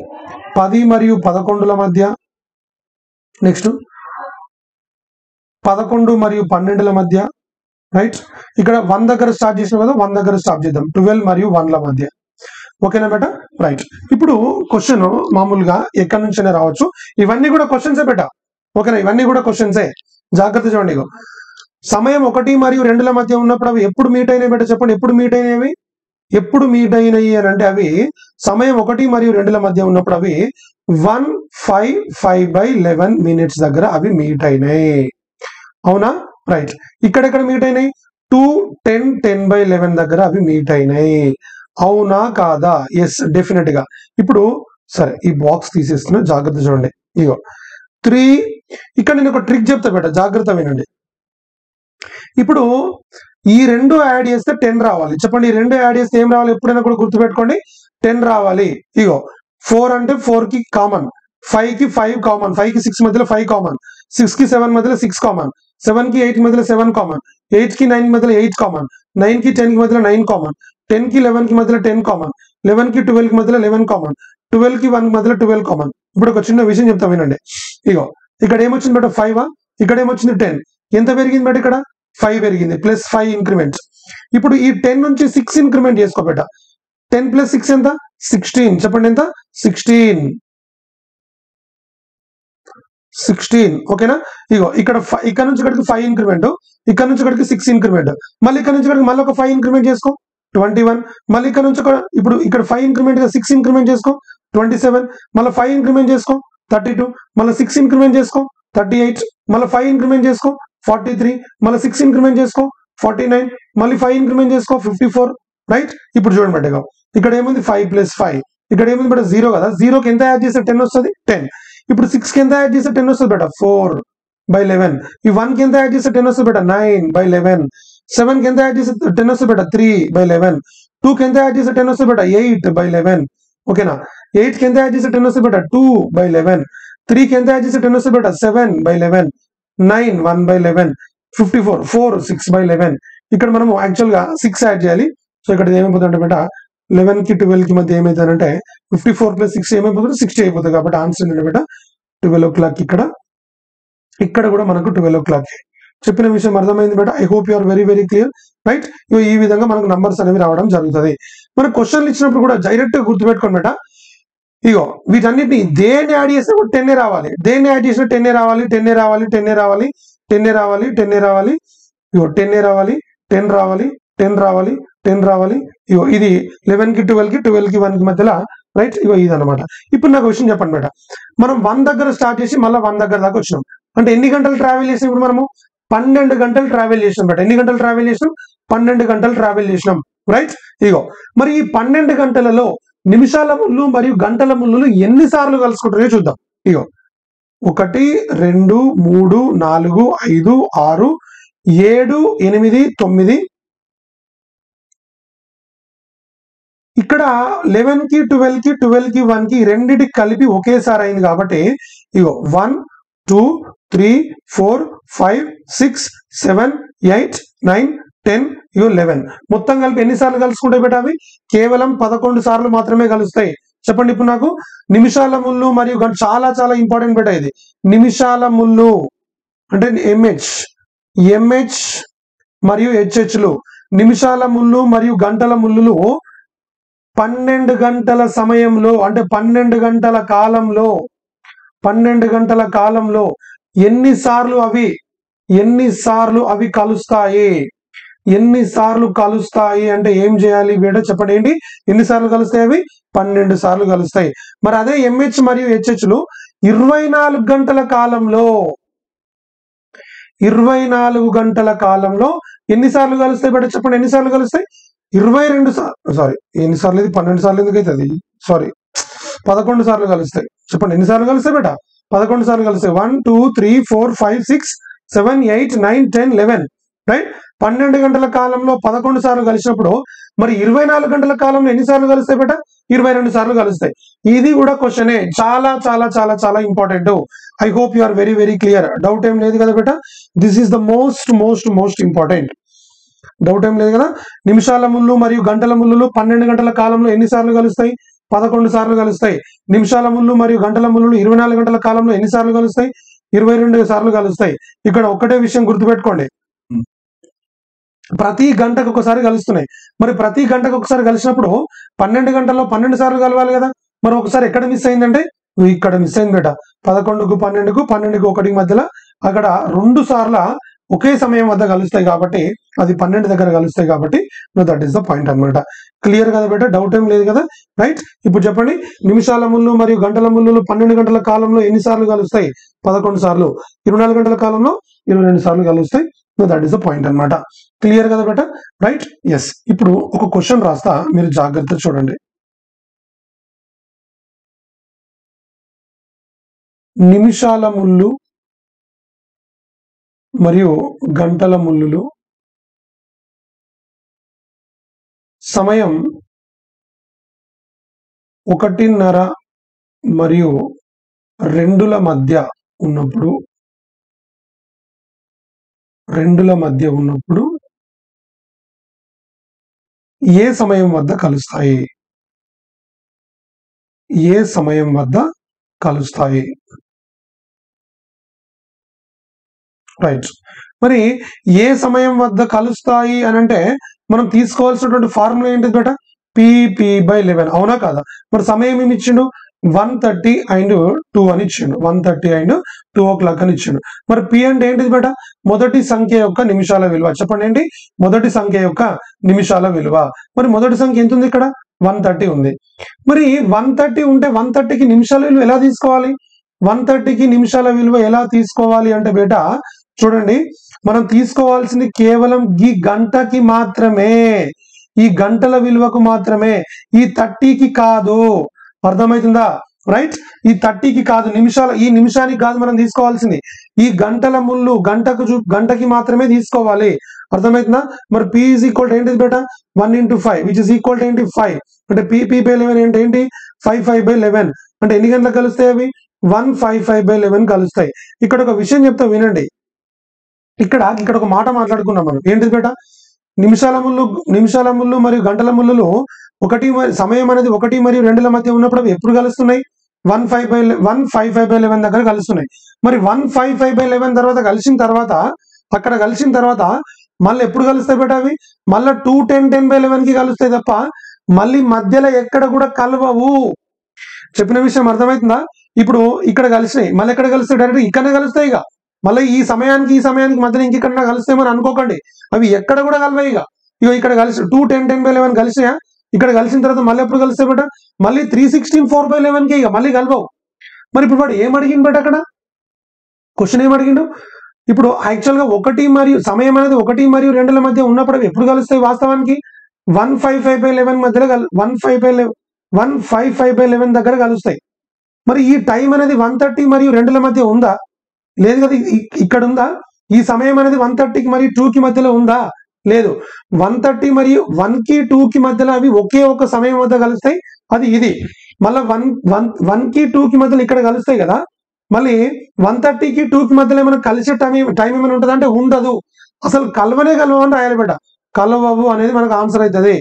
10 మరియు 11ల మధ్య నెక్స్ట్ 11 మరియు 12ల మధ్య రైట్. ఇక్కడ 1 దగ్గర స్టార్ట్ చేసిన కదా 1 దగ్గర స్టార్ట్ చేద్దాం 12 మరియు 1ల మధ్య ఓకేనా బేట రైట్. ఇప్పుడు క్వశ్చన్ మామూలుగా ఎక్కడి నుంచైనా రావచ్చు ఇవన్నీ కూడా క్వశ్చన్సే బేట ఓకేనా ఇవన్నీ కూడా క్వశ్చన్సే జాగ్రత్త చూడండి. సమయం 1 మరియు 2ల మధ్య ఉన్నప్పుడు అవి ఎప్పుడు మీట్ అయినాయి బేట చెప్పండి ఎప్పుడు మీట్ అయినవి ఎప్పుడు మీట్ అయినాయి అని అంటే అవి సమయం 1 మరియు 2ల మధ్య ఉన్నప్పుడు అవి 155 బై 11 మినిట్స్ దగ్గర అవి మీట్ అయినాయి అవునా రైట్. ఇక్కడెక్కడ మీట్ అయినాయి? 2, 10, 10/11 దగ్గర అవి మీట్ అయినాయి. అవునా కాదా? ఎస్, డెఫినెట్ గా. ఇప్పుడు సరే, ఈ బాక్స్ తీసేస్తున్నా, జాగ్రత్త చూడండి. ఇగో 3. ఇక్కడ నేను ఒక ట్రిక్ చెప్తా బేట, జాగ్రత్త వినండి. ఇప్పుడు ఈ రెండు యాడ్ చేస్తే 10 రావాలి. చెప్పండి, ఈ రెండు యాడ్ చేస్తే ఏం రావాలి? ఎప్పుడైనా కూడా గుర్తుపెట్టుకోండి, 10 రావాలి. ఇగో 4 అంటే 4 కి కామన్, 5 కి 5 కామన్, 5 కి 6 మధ్యలో 5 కామన్, 6 కి 7 మధ్యలో 6 కామన్, 7 కి 8 మధ్యలో 7 కామన్, 8 కి 9 మధ్యలో 8 కామన్, 9 కి 10 కి మధ్యలో 9 కామన్, 10 కి 11 కి మధ్యలో 10 కామన్, 11 కి 12 కి మధ్యలో 11 కామన్, 12 కి 1 మధ్యలో 12 కామన్. ఇప్పుడు ఒక చిన్న విషయం చెప్తా వినండి. ఇగో ఇక్కడ ఏమొచ్చింది బేట? 5. ఇక్కడ ఏమొచ్చింది? 10. ఎంత పెరిగింది బేట? ఇక్కడ 5 పెరిగింది, ప్లస్ 5 ఇంక్రిమెంట్. ఇప్పుడు ఈ 10 నుంచి 6 ఇంక్రిమెంట్ చేసుకో బేట. 10 ప్లస్ 6 ఎంత? 16. చెప్పండి ఎంత? 16. ఓకేనా? ఇగో ఇక్కడ ఇక్కడ నుంచి ఇక్కడికి 5 ఇంక్రిమెంట్, ఇక్కడ నుంచి ఇక్కడికి 6 ఇంక్రిమెంట్, మళ్ళీ ఇక్కడ నుంచి ఇక్కడికి మళ్ళీ ఒక 5 ఇంక్రిమెంట్ చేసుకో, 21. మళ్ళీ ఇక్కడ నుంచి ఇప్పుడు ఇక్కడ 5 ఇంక్రిమెంట్ గా 6 ఇంక్రిమెంట్ చేసుకో, 27. మళ్ళీ 5 ఇంక్రిమెంట్ చేసుకో, 32. మళ్ళీ 6 ఇంక్రిమెంట్ చేసుకో, 38. మళ్ళీ 5 ఇంక్రిమెంట్ చేసుకో, 43. మళ్ళీ 6 ఇంక్రిమెంట్ చేసుకో, 49. మళ్ళీ 5 ఇంక్రిమెంట్ చేసుకో, 54. రైట్. ఇప్పుడు చూడండి బేటగా, ఇక్కడ ఏముంది? 5 ప్లస్ 5. ఇక్కడ ఏముంది బేట? 0 కదా. 0కి ఎంత యాడ్ చేస్తే 10 వస్తుంది? 10. ఇప్పుడు 6 కి ఎంత యాడ్ చేస్తే 10 వస్తుంది బేట? 4/11. ఈ 1 కి ఎంత యాడ్ చేస్తే 10 వస్తుంది బేట? 9/11. 7 కి ఎంత యాడ్ చేస్తే 10 వస్తుంది బేట? 3/11. 2 కి ఎంత యాడ్ చేస్తే 10 వస్తుంది బేట? 8/11. ఓకేనా? 8 కి ఎంత యాడ్ చేస్తే 10 వస్తుంది బేట? 2/11. 3 కి ఎంత యాడ్ చేస్తే 10 వస్తుంది బేట? 7/11. 9 1/11. 54 4 6/11. ఇక్కడ మనం యాక్చువల్ గా 6 యాడ్ చేయాలి. సో ఇక్కడ ఏమైపోతుందంటే బేట 11 కి 12 కి మధ్య ఏమైతుందంటే 54 ప్లస్ 6 ఏమైపోతుంది? 60 అయిపోతుంది. కాబట్టి ఆన్సర్ ఏంటంటే బేట 12 o'clock. ఇక్కడ కూడా మనకు 12 o'clock. చెప్పిన విషయం అర్థమైంది బేట. I hope you are very very clear. Right. ఈ విధంగా మనకు నంబర్స్ అనేవి రావడం జరుగుతుంది. మనకు క్వశ్చన్లు ఇచ్చినప్పుడు కూడా డైరెక్ట్ గా గుర్తుపెట్టుకోండి బేట. ఇగో వీటన్నిటిని దేన్ని యాడ్ చేస్తే 10 రావాలి, దేన్ని యాడ్ చేసినా 10 రావాలి, 10 రావాలి, 10 రావాలి, 10 రావాలి, 10 రావాలి. ఇగో 10 రావాలి, 10 రావాలి, 10 రావాలి, 10 రావాలి. ఇగో ఇది 11 కి 12 కి 12 కి 1 కి మధ్యలో. రైట్. ఇగో ఇది అనమాట. ఇప్పుడు నాకు విషయం చెప్పండి బేట, మనం 1 దగ్గర స్టార్ట్ చేసి మళ్ళీ 1 దగ్గర దాకా వచ్చినాం అంటే ఎన్ని గంటలు ట్రావెల్ చేసాం? ఇప్పుడు మనము 12 గంటలు ట్రావెల్ చేసినాం బేట. ఎన్ని గంటలు ట్రావెల్ చేసినాం? 12 గంటలు ట్రావెల్ చేసినాం. రైట్. ఇగో మరి ఈ 12 గంటలలో నిమిషాల ముళ్ళు మరియు గంటల ముళ్ళు ఎన్నిసార్లు కలుసుకుంటారో చూద్దాం. ఇగో 1 2 3 4 5 6 7 8 9. ఇక్కడ 11 కి 12 కి 12 కి 1 కి రెండిటికి కలిపి ఒకేసారి అయింది కాబట్టి ఇగో 1 2 3 4 5 6 7 8 9 10 ఇగో 11. మొత్తం కలిపి ఎన్నిసార్లు కలుసుకుంటాయి బేట? అవి కేవలం 11 సార్లు మాత్రమే కలుస్తాయి. చెప్పండి ఇప్పుడు నాకు నిమిషాల ముళ్ళు మరియు చాలా చాలా ఇంపార్టెంట్ బేట ఇది. నిమిషాల ముళ్ళు అంటే ఎంహెచ్ మరియు హెచ్హెచ్లు. నిమిషాల ముళ్ళు మరియు గంటల ముళ్ళు 12 గంటల సమయంలో అంటే 12 గంటల కాలంలో ఎన్నిసార్లు అవి కలుస్తాయి? ఎన్నిసార్లు కలుస్తాయి అంటే ఏం చేయాలి బేట? చెప్పండి ఏంటి? ఎన్నిసార్లు కలుస్తాయి? అవి 12 సార్లు కలుస్తాయి. మరి అదే ఎంహెచ్ మరియు హెచ్హెచ్లు 24 గంటల కాలంలో 24 గంటల కాలంలో ఎన్నిసార్లు కలుస్తాయి బేట? చెప్పండి ఎన్నిసార్లు కలుస్తాయి? 22 సార్లు. సారీ, ఎన్నిసార్లు? ఇది 12 సార్లు ఎందుకు అవుతుంది? సారీ, 11 సార్లు కలుస్తాయి. చెప్పండి ఎన్నిసార్లు కలుస్తాయి బేట? 11 సార్లు కలుస్తాయి. 1 2 3 4 5 6 7 8 9 10 11. రైట్. 12 గంటల కాలంలో 11 సార్లు కలిసినప్పుడు మరి 24 గంటల కాలంలో ఎన్నిసార్లు కలుస్తాయి బేట? 22 సార్లు కలుస్తాయి. ఇది కూడా క్వశ్చనే. చాలా చాలా చాలా చాలా important. I hope you are very very clear. Doubt ఏం లేదు కదా బేట? This is the most important. Doubt ఏం లేదు కదా? నిమిషాల ముళ్ళు మరియు గంటల ముళ్ళు 12 గంటల కాలంలో ఎన్నిసార్లు కలుస్తాయి? 11 సార్లు కలుస్తాయి. నిమిషాల ముళ్ళు మరియు గంటల ముళ్ళు 24 గంటల కాలంలో ఎన్నిసార్లు కలుస్తాయి? 22 సార్లు కలుస్తాయి. ఇక్కడ ఒకటే విషయం గుర్తుపెట్టుకోండి, ప్రతి గంటకు ఒకసారి కలుస్తున్నాయి. మరి ప్రతి గంటకు ఒకసారి కలిసినప్పుడు 12 గంటల్లో 12 సార్లు కలవాలి కదా. మరి ఒకసారి ఎక్కడ మిస్ అయిందంటే ఇక్కడ మిస్ అయింది బేట. 11కు 12కు 12కు 1 మధ్యలో అక్కడ 2 సార్ల ఒకే సమయం వద్ద కలుస్తాయి కాబట్టి అది 12 దగ్గర కలుస్తాయి కాబట్టి దట్ ఈస్ ద పాయింట్ అన్నమాట. క్లియర్ కదా బేట? డౌట్ ఏం లేదు కదా? రైట్. ఇప్పుడు చెప్పండి, నిమిషాల ముళ్ళు మరియు గంటల ముళ్ళు 12 గంటల కాలంలో ఎన్నిసార్లు కలుస్తాయి? 11 సార్లు. 24 గంటల కాలంలో 22 సార్లు కలుస్తాయి. దట్ ఈస్ ద పాయింట్ అన్నమాట. క్లియర్ కదా బేట, రైట్? ఎస్. ఇప్పుడు ఒక క్వశ్చన్ రాస్తా, మీరు జాగ్రత్త చూడండి. నిమిషాల ముళ్ళు మరియు గంటల ముళ్ళులు సమయం 1:30 మరియు 2 మధ్య ఉన్నప్పుడు ఏ సమయం వద్ద కలుస్తాయి? ఏ సమయం వద్ద కలుస్తాయి? రైట్. మరి ఏ సమయం వద్ద కలుస్తాయి అని అంటే మనం తీసుకోవాల్సినటువంటి ఫార్ములా ఏంటిది బేట? PP/11. అవునా కాదా? మరి సమయం ఏమి ఇచ్చిండు? 1:30 and 2 అని ఇచ్చిండు. 1:30 and 2 o'clock అని ఇచ్చిండు. మరి P అంటే ఏంటిది బేట? మొదటి సంఖ్య యొక్క నిమిషాల విలువ. చెప్పండి ఏంటి? మొదటి సంఖ్య యొక్క నిమిషాల విలువ. మరి మొదటి సంఖ్య ఎంత ఉంది ఇక్కడ? 130 ఉంది. మరి 130 ఉంటే 130కి నిమిషాల విలువ ఎలా తీసుకోవాలి? 130కి నిమిషాల విలువ ఎలా తీసుకోవాలి అంటే బేట చూడండి, మనం తీసుకోవాల్సింది కేవలం ఈ గంటకి మాత్రమే, ఈ గంటల విలువకు మాత్రమే, ఈ 30కి కాదు. అర్థమవుతుందా? రైట్? ఈ 30కి కాదు, ఈ నిమిషానికి కాదు మనం తీసుకోవాల్సింది. ఈ గంటల ముళ్ళు గంటకి మాత్రమే తీసుకోవాలి. అర్థమవుతుందా? మరి P is equal to ఏంటిది బేట? 1 into 5 which is equal to ఏంటి? 5. అంటే PP/11 ఏంటి? 5/11. అంటే ఎన్ని గంటలకు కలుస్తాయి అవి? 155/11 కలుస్తాయి. ఇక్కడ ఒక విషయం చెప్తా వినండి. ఇక్కడ ఒక మాట మాట్లాడుకున్నాం మనం. ఏంటిది బేట? నిమిషాల ముళ్ళు మరియు గంటల ముళ్ళులు సమయం అనేది 1 మరియు 2 మధ్య ఉన్నప్పుడు అవి ఎప్పుడు కలుస్తున్నాయి? 155/11 దగ్గర కలుస్తున్నాయి. మరి 155/11 తర్వాత అక్కడ కలిసిన తర్వాత మళ్ళీ ఎప్పుడు కలుస్తాయి బేట అవి? మళ్ళీ 2:10:10/11కి కలుస్తాయి తప్ప మళ్ళీ మధ్యలో ఎక్కడ కూడా కలవవు. చెప్పిన విషయం అర్థమవుతుందా? ఇప్పుడు ఇక్కడ కలిసినాయి, మళ్ళీ ఎక్కడ కలుస్తాయి? డైరెక్ట్ ఇక్కడనే కలుస్తాయి. ఇక మళ్ళీ ఈ సమయానికి మధ్యలో ఇంకెక్కడ కలుస్తాయని అనుకోకండి. అవి ఎక్కడ కూడా కలవాయి. ఇక ఇక్కడ కలిసి 2:10:10/11 కలిసినాయా? ఇక్కడ కలిసిన తర్వాత మళ్ళీ ఎప్పుడు కలుస్తాయి బేట? మళ్ళీ 3:16:4/11కి ఇక మళ్ళీ కలవవు. మరి ఇప్పుడు వాడు ఏం అడిగిండు బేట? అక్కడ క్వశ్చన్ ఏం అడిగిండు? ఇప్పుడు యాక్చువల్గా సమయం అనేది 1 మరియు 2 మధ్య ఉన్నప్పుడు అవి ఎప్పుడు కలుస్తాయి? వాస్తవానికి 155/11 మధ్యలో 155/11 దగ్గర కలుస్తాయి. మరి ఈ టైం అనేది 1:30 మరియు 2 మధ్య ఉందా? లేదు కదా. ఇక్కడ ఉందా? ఈ సమయం అనేది 1:30కి మరియు 2కి మధ్యలో ఉందా? లేదు. 1:30 మరియు 1కి 2కి మధ్యలో అవి ఒకే ఒక సమయం వద్ద కలుస్తాయి. అది ఇది. మళ్ళీ 1కి 2కి మధ్యలో ఇక్కడ కలుస్తాయి కదా. మళ్ళీ 1:30కి 2కి మధ్యలో ఏమైనా కలిసే టైం ఏమైనా ఉంటుందా అంటే ఉండదు. అసలు కలవనే కలవవు అని రాయాలి బేట. కలవవు అనేది మనకు ఆన్సర్ అవుతుంది.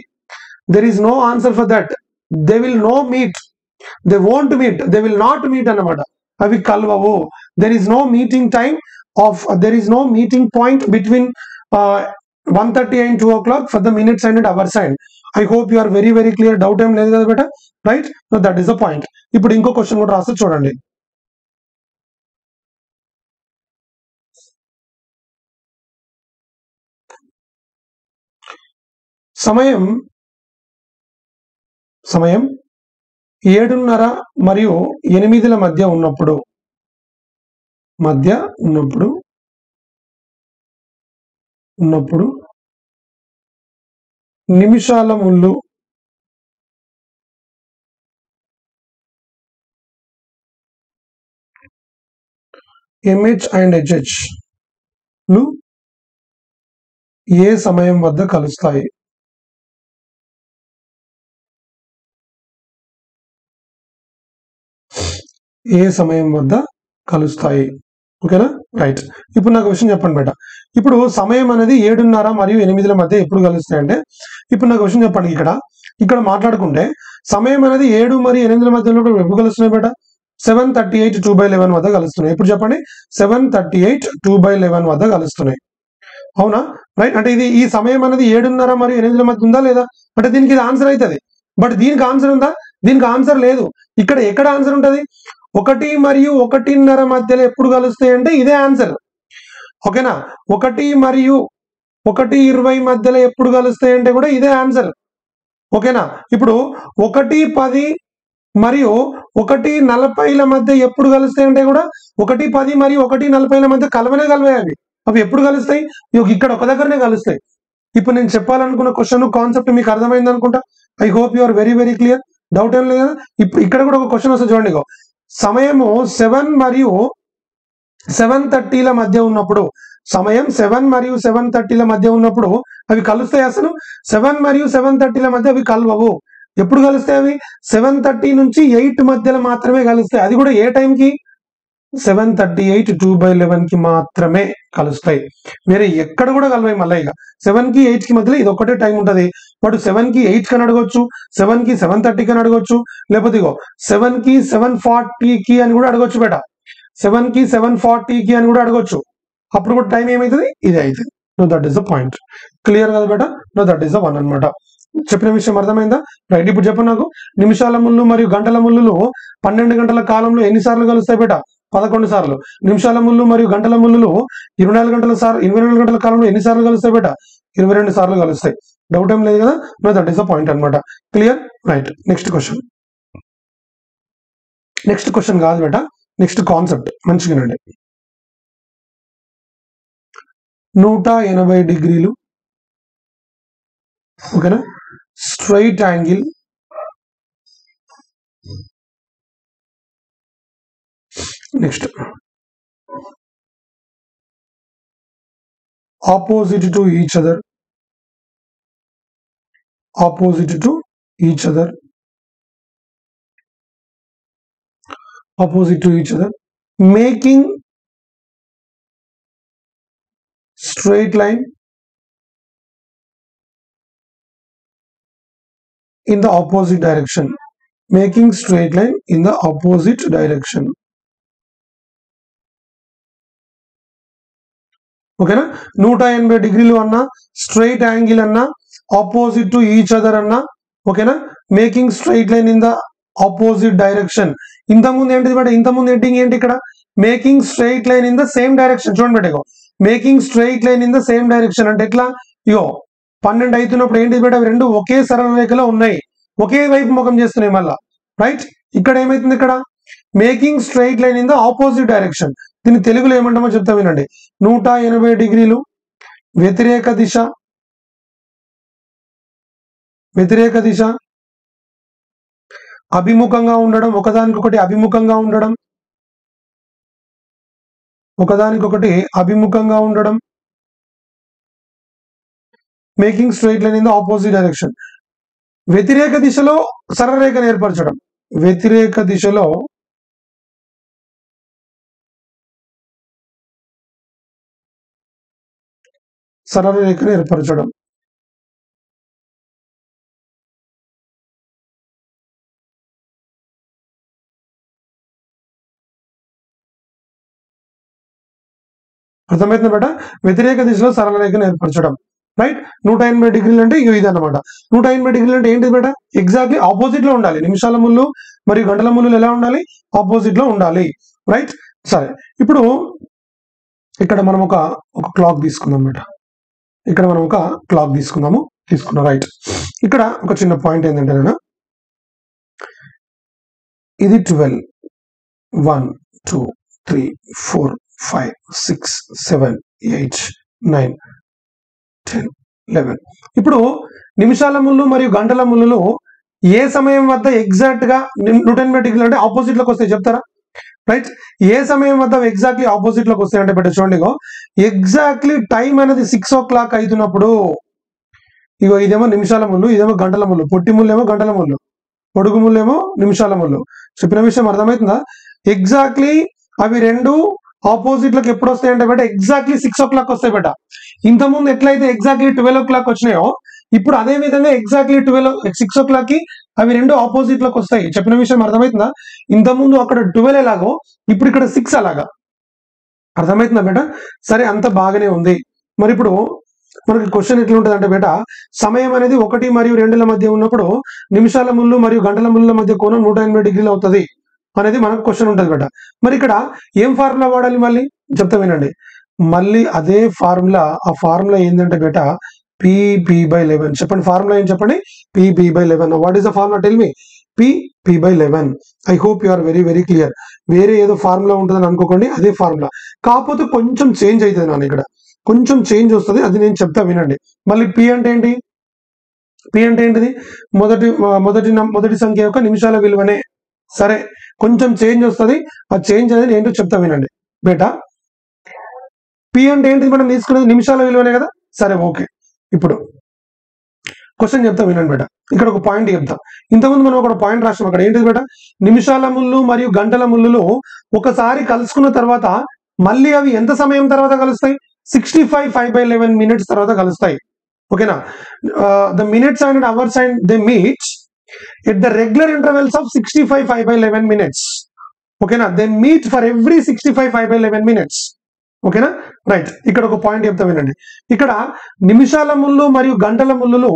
There is no answer for that. They will no meet, they won't meet, they will not meet అన్నమాట. అవి కలవవు. There is no meeting point between 1:30 and 2 o'clock for the minutes and hours and I hope you are very very clear. Doubt ఏం లేదు కదా బేట, right? That is the point. ఇప్పుడు ఇంకో question కూడా రాస్తే చూడండి. సమయం 7:30 మరియు 8 మధ్య ఉన్నప్పుడు నిమిషాల ముళ్ళు MH and HH లు ఏ సమయం వద్ద కలుస్తాయి? ఏ సమయం వద్ద కలుస్తాయి? ఓకేనా? రైట్. ఇప్పుడు నాకు విషయం చెప్పండి బేట. ఇప్పుడు సమయం అనేది 7:30 మరియు 8 మధ్య ఎప్పుడు కలుస్తాయి అంటే, ఇప్పుడు నాకు విషయం చెప్పండి. ఇక్కడ మాట్లాడుకుంటే సమయం అనేది 7 మరియు 8 మధ్యలో ఎప్పుడు కలుస్తున్నాయి బేట? 7:38 2/11 వద్ద కలుస్తున్నాయి. ఇప్పుడు చెప్పండి. 7:38 2/11 వద్ద కలుస్తున్నాయి. అవునా? రైట్. అంటే ఈ సమయం అనేది 7:30 మరియు 8 మధ్య ఉందా లేదా? అంటే దీనికి ఇది ఆన్సర్ అవుతుంది. బట్ దీనికి ఆన్సర్ ఉందా? దీనికి ఆన్సర్ లేదు. ఎక్కడ ఆన్సర్ ఉంటుంది? 1 మరియు 1:30 మధ్యలో ఎప్పుడు కలుస్తాయి అంటే ఇదే ఆన్సర్. ఓకేనా? 1 మరియు 1:20 మధ్యలో ఎప్పుడు కలుస్తాయి అంటే కూడా ఇదే ఆన్సర్. ఓకేనా? ఇప్పుడు 1:10 మరియు 1:40 మధ్య ఎప్పుడు కలుస్తాయి అంటే కూడా 1:10 మరియు 1:40 మధ్య కలవనే కలవాయి అవి. అవి ఎప్పుడు కలుస్తాయి? ఇక్కడ ఒక దగ్గరనే కలుస్తాయి. ఇప్పుడు నేను చెప్పాలనుకున్న క్వశ్చన్ కాన్సెప్ట్ మీకు అర్థమైంది అనుకుంటా. I hope you are very very clear. Doubt ఏం లేదు. ఇప్పుడు ఇక్కడ కూడా ఒక క్వశ్చన్ వస్తుంది చూడండి. సమయము 7 మరియు 7:30ల మధ్య ఉన్నప్పుడు, సమయం 7 మరియు 7:30ల మధ్య ఉన్నప్పుడు అవి కలుస్తాయి. అసలు 7 మరియు 7:30ల మధ్య అవి కలవవు. ఎప్పుడు కలుస్తాయి? అవి 7:30 నుంచి 8 మధ్యలో మాత్రమే కలుస్తాయి. అది కూడా ఏ టైంకి? 7:38 2/11 కి మాత్రమే కలుస్తాయి. వేరే ఎక్కడ కూడా కలవాయి. మళ్ళీ ఇక 7 కి 8 కి మధ్యలో ఇది ఒకటే టైం ఉంటుంది. వాడు 7 కి 8 కని అడగొచ్చు, 7 కి 7:30 కని అడగొచ్చు, లేకపోతే 7 కి 7:40 కి అని కూడా అడగొచ్చు బేట. 7 కి 7:40 కి అని కూడా అడగొచ్చు. అప్పుడు కూడా టైం ఏమవుతుంది? ఇది అవుతుంది. No that is the point. Clear కదా బేట? No that is the one అనమాట. చెప్పిన విషయం అర్థమైందా? రైట్. ఇప్పుడు చెప్పు నాకు, నిమిషాల ముళ్ళు మరియు గంటల ముళ్ళు 12 గంటల కాలంలో ఎన్నిసార్లు కలుస్తాయి బేట? 11 సార్లు. నిమిషాల ముళ్ళు మరియు గంటల ముళ్ళు 24 గంటల కాలంలో ఎన్నిసార్లు కలుస్తాయి బేట? 22 సార్లు కలుస్తాయి. డౌట్ ఏం లేదు కదా? No that is the point అనమాట. క్లియర్? రైట్. నెక్స్ట్ క్వశ్చన్ కాదు బేట, నెక్స్ట్ కాన్సెప్ట్ మంచిగా వినండి. 180 డిగ్రీలు, ఓకేనా, straight angle, next opposite to each other, making straight line in the opposite direction. ఓకేనా? 180 డిగ్రీలు అన్నా, స్ట్రైట్ యాంగిల్ అన్నా, ఆపోజిట్ టు ఈచ్ అదర్ అన్నా, ఓకేనా, making straight line in the opposite direction. ఇంతకుముందు ఏంటిది బేట? ఇంతకుముందు హెడ్డింగ్ ఏంటి ఇక్కడ? Making straight line in the same direction. చూడండి బేట, making straight line in the same direction అంటే ఎట్లా? 12 అవుతున్నప్పుడు ఏంటిది బేట? అవి రెండు ఒకే సరళ రేఖలో ఉన్నాయి, ఒకే వైపు ముఖం చేస్తున్నాయి మళ్ళా. రైట్. ఇక్కడ ఏమైతుంది? ఇక్కడ making straight line in the opposite direction. దీన్ని తెలుగులో ఏమంటామో చెప్తా వినండి. 180 డిగ్రీలు వ్యతిరేక దిశ అభిముఖంగా ఉండడం, ఒకదానికొకటి అభిముఖంగా ఉండడం, making straight line in the opposite direction. వ్యతిరేక దిశలో సరళరేఖను ఏర్పరచడం, సరళరేఖను ఏర్పరచడం. అర్థమవుతుంది బేట? వ్యతిరేక దిశలో సరళరేఖను ఏర్పరచడం. రైట్. 180 డిగ్రీలు అంటే ఇది అనమాట. 180 డిగ్రీలు అంటే ఏంటి బేట? ఎగ్జాక్ట్లీ ఆపోజిట్ లో ఉండాలి. నిమిషాల ముళ్ళు మరియు గంటల ముళ్ళు ఎలా ఉండాలి? ఆపోజిట్ లో ఉండాలి. రైట్. సరే, ఇప్పుడు ఇక్కడ మనం ఒక క్లాక్ తీసుకుందాం బేట. తీసుకున్నాం. రైట్. ఇక్కడ ఒక చిన్న పాయింట్ ఏంటంటే, ఇది 12, 1 2 3 4 5 6 7 8 9 10 11. ఇప్పుడు నిమిషాల ముళ్ళు మరియు గంటల ముళ్ళు ఏ సమయం వద్ద ఎగ్జాక్ట్ గా 180 డిగ్రీలు అంటే ఆపోజిట్ లోకి వస్తాయి చెప్తారా? రైట్. ఏ సమయం వద్ద ఎగ్జాక్ట్లీ ఆపోజిట్ లోకి వస్తాయి అంటే బెటర్ చూడండి, ఎగ్జాక్ట్లీ టైం అనేది 6 o'clock అవుతున్నప్పుడు, ఇదేమో నిమిషాల ముళ్ళు, ఇదేమో గంటల ముళ్ళు, పొట్టి ముళ్ళు ఏమో గంటల ముళ్ళు, పొడుగు ముళ్ళు ఏమో నిమిషాల ముళ్ళు. చెప్పిన విషయం అర్థమవుతుందా? ఎగ్జాక్ట్లీ అవి రెండు ఆపోజిట్ లోకి ఎప్పుడు వస్తాయి అంటే బేట ఎగ్జాక్ట్లీ 6 o'clock వస్తాయి బేట. ఇంతకుముందు ఎట్లయితే ఎగ్జాక్ట్లీ 12 o'clock వచ్చినాయో, ఇప్పుడు అదే విధంగా ఎగ్జాక్ట్లీ 6 o'clock కి అవి రెండు ఆపోజిట్ లోకి వస్తాయి. చెప్పిన విషయం అర్థమవుతుందా? ఇంతకుముందు అక్కడ 12 ఎలాగో ఇప్పుడు ఇక్కడ 6 అలాగా. అర్థమవుతుందా బేట? సరే, అంత బాగానే ఉంది. మరి ఇప్పుడు మనకి క్వశ్చన్ ఎట్లా ఉంటుంది అంటే బేట, సమయం అనేది 1 మరియు 2ల మధ్య ఉన్నప్పుడు నిమిషాల ముళ్ళు మరియు గంటల ముళ్ళ మధ్య కోణం 180 డిగ్రీలు అవుతుంది అనేది మనకు క్వశ్చన్ ఉంటుంది బేట. మరి ఇక్కడ ఏం ఫార్ములా వాడాలి? మళ్ళీ చెప్తా వినండి. మళ్ళీ అదే ఫార్ములా. ఆ ఫార్ములా ఏంటంటే బేట PB/11. చెప్పండి ఫార్ములా ఏం చెప్పండి? PB/11. What is the formula? Tell me. p/11. I hope you are very very clear. వేరే ఏదో ఫార్ములా ఉంటుందని అనుకోకండి, అదే ఫార్ములా, కాకపోతే కొంచెం చేంజ్ అవుతుంది నాన్న. ఇక్కడ కొంచెం చేంజ్ వస్తుంది, అది నేను చెప్తా వినండి. మళ్ళీ పి అంటే ఏంటి? పి అంటే ఏంటిది? మొదటి సంఖ్య యొక్క నిమిషాల విలువనే. సరే, కొంచెం చేంజ్ వస్తుంది, ఆ చేంజ్ అనేది ఏంటో చెప్తా వినండి బేటా. పి అంటే ఏంటిది? మనం తీసుకునేది నిమిషాల విలువనే కదా. సరే, ఓకే. ఇప్పుడు క్వశ్చన్ చెప్తా వినండి బేట. ఇక్కడ ఒక పాయింట్ చెప్తా. ఇంతకుముందు మనం ఒక పాయింట్ రాసాం. అక్కడ ఏంటిది బేట? నిమిషాల ముళ్ళు మరియు గంటల ముళ్ళు ఒకసారి కలుసుకున్న తర్వాత మళ్ళీ అవి ఎంత సమయం తర్వాత కలుస్తాయి? 65 5/11 minutes తర్వాత కలుస్తాయి. ఓకేనా? The minutes and hours and they meet at the regular intervals of 65 5/11 minutes. ఓకేనా? They meet for every 65 5/11 minutes. ఓకేనా? రైట్. ఇక్కడ ఒక పాయింట్ చెప్తా వినండి. ఇక్కడ నిమిషాల ముళ్ళు మరియు గంటల ముళ్ళు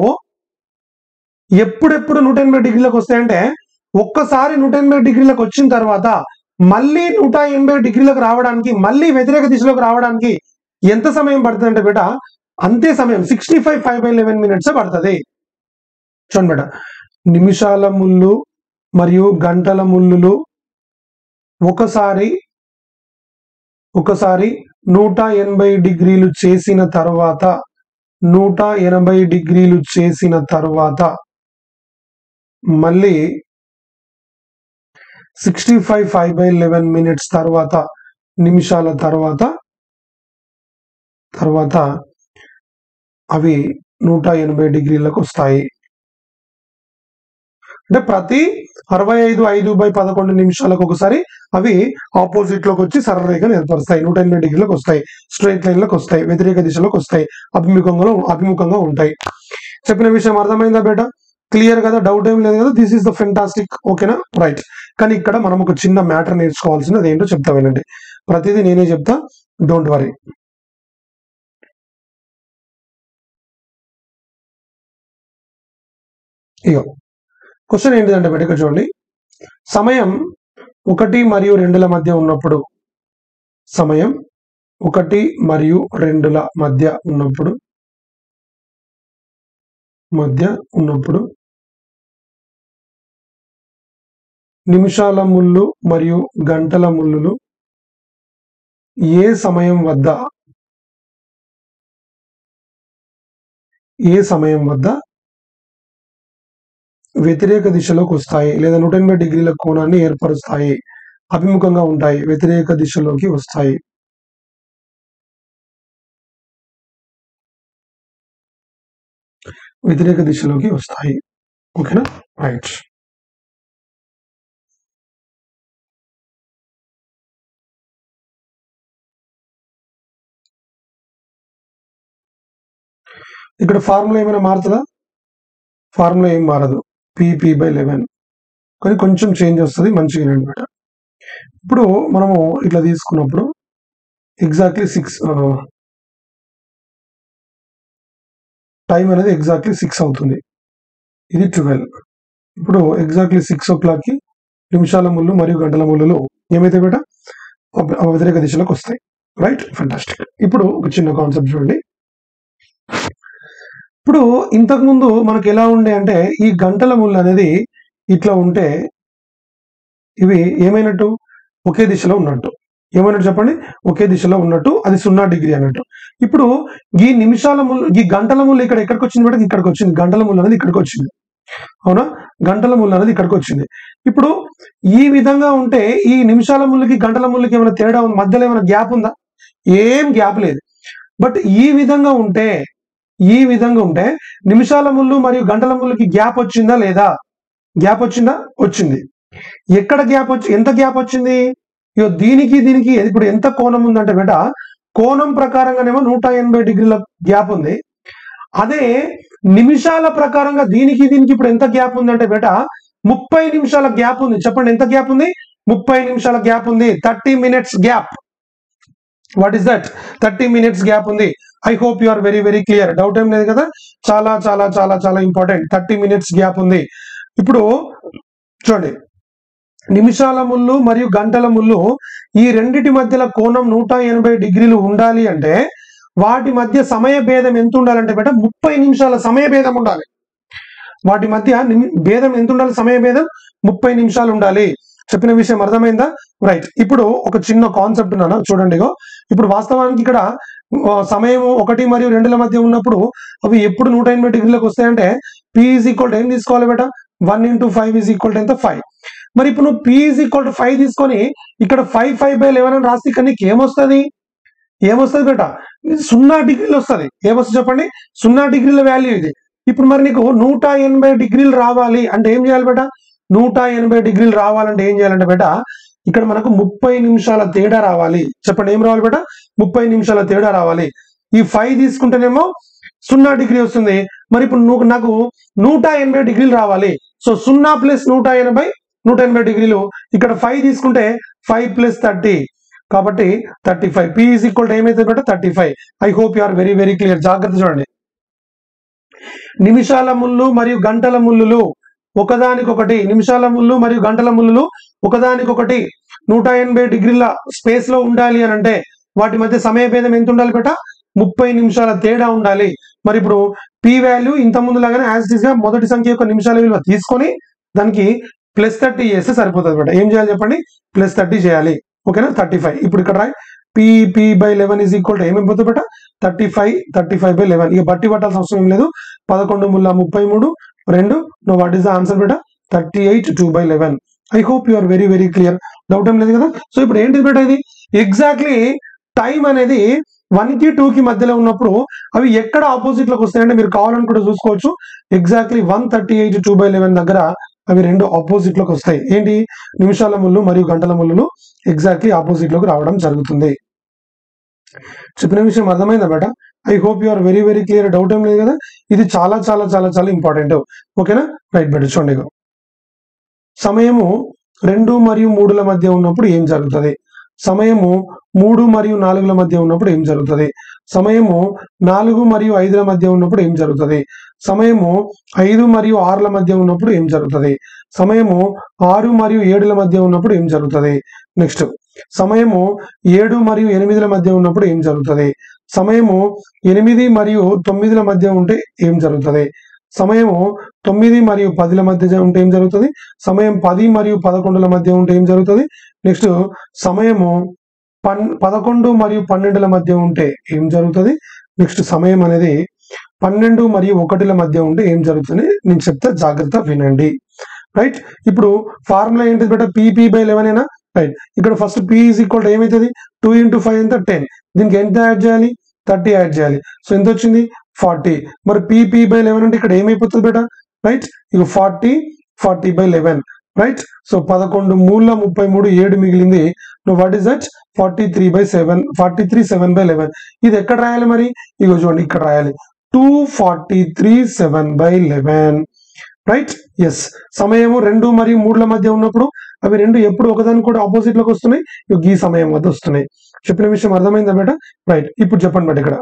ఎప్పుడెప్పుడు 180 డిగ్రీలకు వస్తాయంటే, ఒక్కసారి 180 డిగ్రీలకు వచ్చిన తర్వాత మళ్ళీ 180 డిగ్రీలకు రావడానికి, మళ్ళీ వ్యతిరేక దిశలోకి రావడానికి ఎంత సమయం పడుతుంది అంటే బేట, అంతే సమయం 65 5/11 minutes పడుతుంది. చూడండి బేట, నిమిషాల ముళ్ళు మరియు గంటల ముళ్ళు ఒకసారి 180 డిగ్రీలు చేసిన తర్వాత 180 డిగ్రీలు చేసిన తర్వాత మళ్ళీ 65 5/11 minutes తర్వాత, నిమిషాల తర్వాత అవి 180 డిగ్రీలకు వస్తాయి. అంటే ప్రతి 65 5/11 నిమిషాలకు ఒకసారి అవి ఆపోజిట్ లోకి వచ్చి సరళరేఖను ఏర్పరుస్తాయి. 180 డిగ్రీలకు వస్తాయి, స్ట్రైట్ లైన్ లకు వస్తాయి, వ్యతిరేక దిశలోకి వస్తాయి, అభిముఖంగా ఉంటాయి. చెప్పిన విషయం అర్థమైందా బేట? క్లియర్ కదా? డౌట్ ఏం లేదు కదా? This is the fantastic. ఓకేనా? రైట్. కానీ ఇక్కడ మనం ఒక చిన్న మ్యాటర్ నేర్చుకోవాల్సింది, అదేంటో చెప్తా వినండి. ప్రతిదీ నేనే చెప్తా, డోంట్ వరీ. ఇగో క్వశ్చన్ ఏంటిదంటే బేట, ఇక్కడ చూడండి. సమయం 1 మరియు 2 మధ్య ఉన్నప్పుడు, సమయం 1 మరియు 2 మధ్య ఉన్నప్పుడు నిమిషాల ముళ్ళు మరియు గంటల ముళ్ళు ఏ సమయం వద్ద వ్యతిరేక దిశలోకి వస్తాయి, లేదా 180 డిగ్రీల కోణాన్ని ఏర్పరుస్తాయి, అభిముఖంగా ఉంటాయి, వ్యతిరేక దిశలోకి వస్తాయి. ఓకేనా? రైట్. ఇక్కడ ఫార్ములా ఏమైనా మారుతుందా? ఫార్ములా ఏం మారదు, p/11. కానీ కొంచెం చేంజ్ వస్తుంది, మంచిగా అనమాట. ఇప్పుడు మనము ఇట్లా తీసుకున్నప్పుడు ఎగ్జాక్ట్లీ 6 టైం అనేది ఎగ్జాక్ట్లీ 6 అవుతుంది. ఇది 12. ఇప్పుడు ఎగ్జాక్ట్లీ 6 o'clock నిమిషాల ముళ్ళు మరియు గంటల ముళ్ళు ఏమైతే బేట వ్యతిరేక దిశలోకి వస్తాయి. Right, fantastic. ఇప్పుడు ఒక చిన్న కాన్సెప్ట్ చూడండి. ఇప్పుడు ఇంతకుముందు మనకి ఎలా ఉండే అంటే, ఈ గంటల ముళ్ళు అనేది ఇట్లా ఉంటే ఇవి ఏమైనట్టు? ఒకే దిశలో ఉన్నట్టు. ఏమైనట్టు చెప్పండి? ఒకే దిశలో ఉన్నట్టు, అది 0 డిగ్రీ అన్నట్టు. ఇప్పుడు ఈ నిమిషాల ముళ్ళు, ఈ గంటల ముళ్ళు ఇక్కడ ఎక్కడికి వచ్చింది బేట? ఇక్కడికి వచ్చింది. గంటల ముళ్ళు అనేది ఇక్కడికి వచ్చింది. అవునా? గంటల ముళ్ళు అనేది ఇక్కడికి వచ్చింది. ఇప్పుడు ఈ విధంగా ఉంటే ఈ నిమిషాల ముళ్ళకి గంటల ముళ్ళకి ఏమైనా తేడా ఉంది? మధ్యలో ఏమైనా గ్యాప్ ఉందా? ఏం గ్యాప్ లేదు. బట్ ఈ విధంగా ఉంటే నిమిషాల ముళ్ళు మరియు గంటల ముళ్ళకి గ్యాప్ వచ్చిందా లేదా? గ్యాప్ వచ్చిందా? వచ్చింది. ఎక్కడ గ్యాప్ ఎంత గ్యాప్ వచ్చింది? ఇగో దీనికి ఇప్పుడు ఎంత కోణం ఉందంటే బేట, కోణం ప్రకారంగానేమో 180 డిగ్రీల గ్యాప్ ఉంది. అదే నిమిషాల ప్రకారంగా దీనికి ఇప్పుడు ఎంత గ్యాప్ ఉందంటే బేట, 30 నిమిషాల గ్యాప్ ఉంది. చెప్పండి, ఎంత గ్యాప్ ఉంది? 30 నిమిషాల గ్యాప్ ఉంది. 30 minutes gap. What is that? 30 minutes gap ఉంది. I hope you are very very clear. Doubt ఏం లేదు కదా? చాలా చాలా చాలా చాలా ఇంపార్టెంట్. 30 minutes గ్యాప్ ఉంది. ఇప్పుడు చూడండి, నిమిషాల ముళ్ళు మరియు గంటల ముళ్ళు ఈ రెండిటి మధ్యలో కోణం 180 డిగ్రీలు ఉండాలి అంటే వాటి మధ్య సమయ భేదం ఎంత ఉండాలంటే బేట 30 నిమిషాల సమయ భేదం ఉండాలి. వాటి మధ్య భేదం ఎంత ఉండాలి? సమయ భేదం 30 నిమిషాలు ఉండాలి. చెప్పిన విషయం అర్థమైందా? రైట్. ఇప్పుడు ఒక చిన్న కాన్సెప్ట్ నాన్న చూడండి. ఇప్పుడు వాస్తవానికి ఇక్కడ సమయం 1 మరియు 2ల మధ్య ఉన్నప్పుడు అవి ఎప్పుడు 180 డిగ్రీలకు వస్తాయంటే P ఈజ్ ఈక్వల్ టు ఏం తీసుకోవాలి బేట? 1 into 5 ఈజ్ ఈక్వల్ టు ఎంత? 5. మరి ఇప్పుడు నువ్వు P ఈజ్ ఈక్వల్ టు 5 తీసుకొని ఇక్కడ 5/11 అని రాస్తే ఇక్కడ నీకు ఏమొస్తుంది బేట? 0 డిగ్రీలు వస్తుంది. ఏమొస్తుంది చెప్పండి? 0 డిగ్రీల వాల్యూ ఇది. ఇప్పుడు మరి నీకు 180 డిగ్రీలు రావాలి అంటే ఏం చేయాలి బేట? 180 డిగ్రీలు రావాలంటే ఏం చేయాలంటే బేట, ఇక్కడ మనకు 30 నిమిషాల తేడా రావాలి. చెప్పండి ఏం రావాలి బేట? 30 నిమిషాల తేడా రావాలి. ఈ 5 తీసుకుంటేనేమో 0 డిగ్రీ వస్తుంది. మరి ఇప్పుడు నాకు 180 డిగ్రీలు రావాలి. సో 0 ప్లస్ 180 డిగ్రీలు. ఇక్కడ 5 తీసుకుంటే 5 ప్లస్ 30 కాబట్టి 35. P ఈజ్ ఈక్వల్ టు ఏమైతే బేట? 35. I hope you are very very clear. జాగ్రత్త చూడండి. నిమిషాల ముళ్ళు మరియు గంటల ముళ్ళు ఒకదానికొకటి, నిమిషాల ముళ్ళు మరియు గంటల ముళ్ళు ఒకదానికొకటి 180 డిగ్రీల స్పేస్ లో ఉండాలి అని అంటే వాటి మధ్య సమయ భేదం ఎంత ఉండాలి బేట? 30 నిమిషాల తేడా ఉండాలి. మరి ఇప్పుడు P వాల్యూ ఇంత ముందు లాగానే యాజ్ ఇట్ ఈస్ గా మొదటి సంఖ్య యొక్క నిమిషాల విలువ తీసుకొని దానికి +30 చేస్తే సరిపోతుంది బేట. ఏం చేయాలి చెప్పండి? +30 చేయాలి. ఓకేనా? 35. ఇప్పుడు ఇక్కడ రాయి P/11 ఈజ్ ఈక్వల్ టు ఏమైపోతుంది బేట? 35/11. ఇక బట్టి పట్టాల్సిన అవసరం ఏం లేదు. 11 ముళ్ళ 33 2. No what is the answer బేట? 38 2/11. I hope you are very very clear. Doubt ఏం లేదు కదా? సో ఇప్పుడు ఏంటి బేట ఇది? ఎగ్జాక్ట్లీ టైం అనేది 1కి 2కి మధ్యలో ఉన్నప్పుడు అవి ఎక్కడ ఆపోజిట్ లోకి వస్తాయంటే మీరు కావాలని కూడా చూసుకోవచ్చు. ఎగ్జాక్ట్లీ 138 2/11 దగ్గర అవి రెండు ఆపోజిట్ లోకి వస్తాయి. ఏంటి? నిమిషాల ముళ్ళు మరియు గంటల ముళ్ళు ఎగ్జాక్ట్లీ ఆపోజిట్ లోకి రావడం జరుగుతుంది. చెప్పిన విషయం అర్థమైందా బేట? I hope you are very very clear. Doubt ఏం లేదు కదా? ఇది చాలా చాలా చాలా చాలా ఇంపార్టెంట్. ఓకేనా? రైట్ బేట. చూడండి, సమయము 2 మరియు 3ల మధ్య ఉన్నప్పుడు ఏం జరుగుతుంది? సమయము 3 మరియు 4ల మధ్య ఉన్నప్పుడు ఏం జరుగుతుంది? సమయము 4 మరియు 5ల మధ్య ఉన్నప్పుడు ఏం జరుగుతుంది? సమయము 5 మరియు 6ల మధ్య ఉన్నప్పుడు ఏం జరుగుతుంది? సమయము 6 మరియు 7ల మధ్య ఉన్నప్పుడు ఏం జరుగుతుంది? నెక్స్ట్ సమయము 7 మరియు 8ల మధ్య ఉన్నప్పుడు ఏం జరుగుతుంది? సమయము 8 మరియు 9ల మధ్య ఉంటే ఏం జరుగుతుంది? సమయము 9 మరియు 10ల మధ్య ఉంటే ఏం జరుగుతుంది? సమయం 10 మరియు 11ల మధ్య ఉంటే ఏం జరుగుతుంది? నెక్స్ట్ సమయము 11 మరియు 12ల మధ్య ఉంటే ఏం జరుగుతుంది? నెక్స్ట్ సమయం అనేది 12 మరియు 1ల మధ్య ఉంటే ఏం జరుగుతుంది? నేను చెప్తా, జాగ్రత్త వినండి. రైట్. ఇప్పుడు ఫార్ములా ఏంటిది బేట? P/11 ఏనా? రైట్. ఇక్కడ first P is equal to ఏమవుతుంది? 2 into 5 ఎంత? 10. దీనికి ఎంత యాడ్ చేయాలి? 30 యాడ్ చేయాలి. సో ఎంత వచ్చింది? 40. మరి P/11 అంటే ఇక్కడ ఏమైపోతుంది బేట? రైట్. ఇక 40/11. రైట్. సో 11 మూల 33 7 మిగిలింది. What is that? 43/7. ఇది ఎక్కడ రాయాలి మరి? ఇగో చూడండి, ఇక్కడ రాయాలి. 243/7/11. రైట్. ఎస్. సమయము 2 మరియు 3ల మధ్య ఉన్నప్పుడు అవి రెండు ఎప్పుడు ఒకదానికి కూడా ఆపోజిట్ లోకి వస్తున్నాయి. ఈ సమయం వద్ద వస్తున్నాయి. చెప్పిన విషయం అర్థమైందా బేట? రైట్. ఇప్పుడు చెప్పండి బేట. ఇక్కడ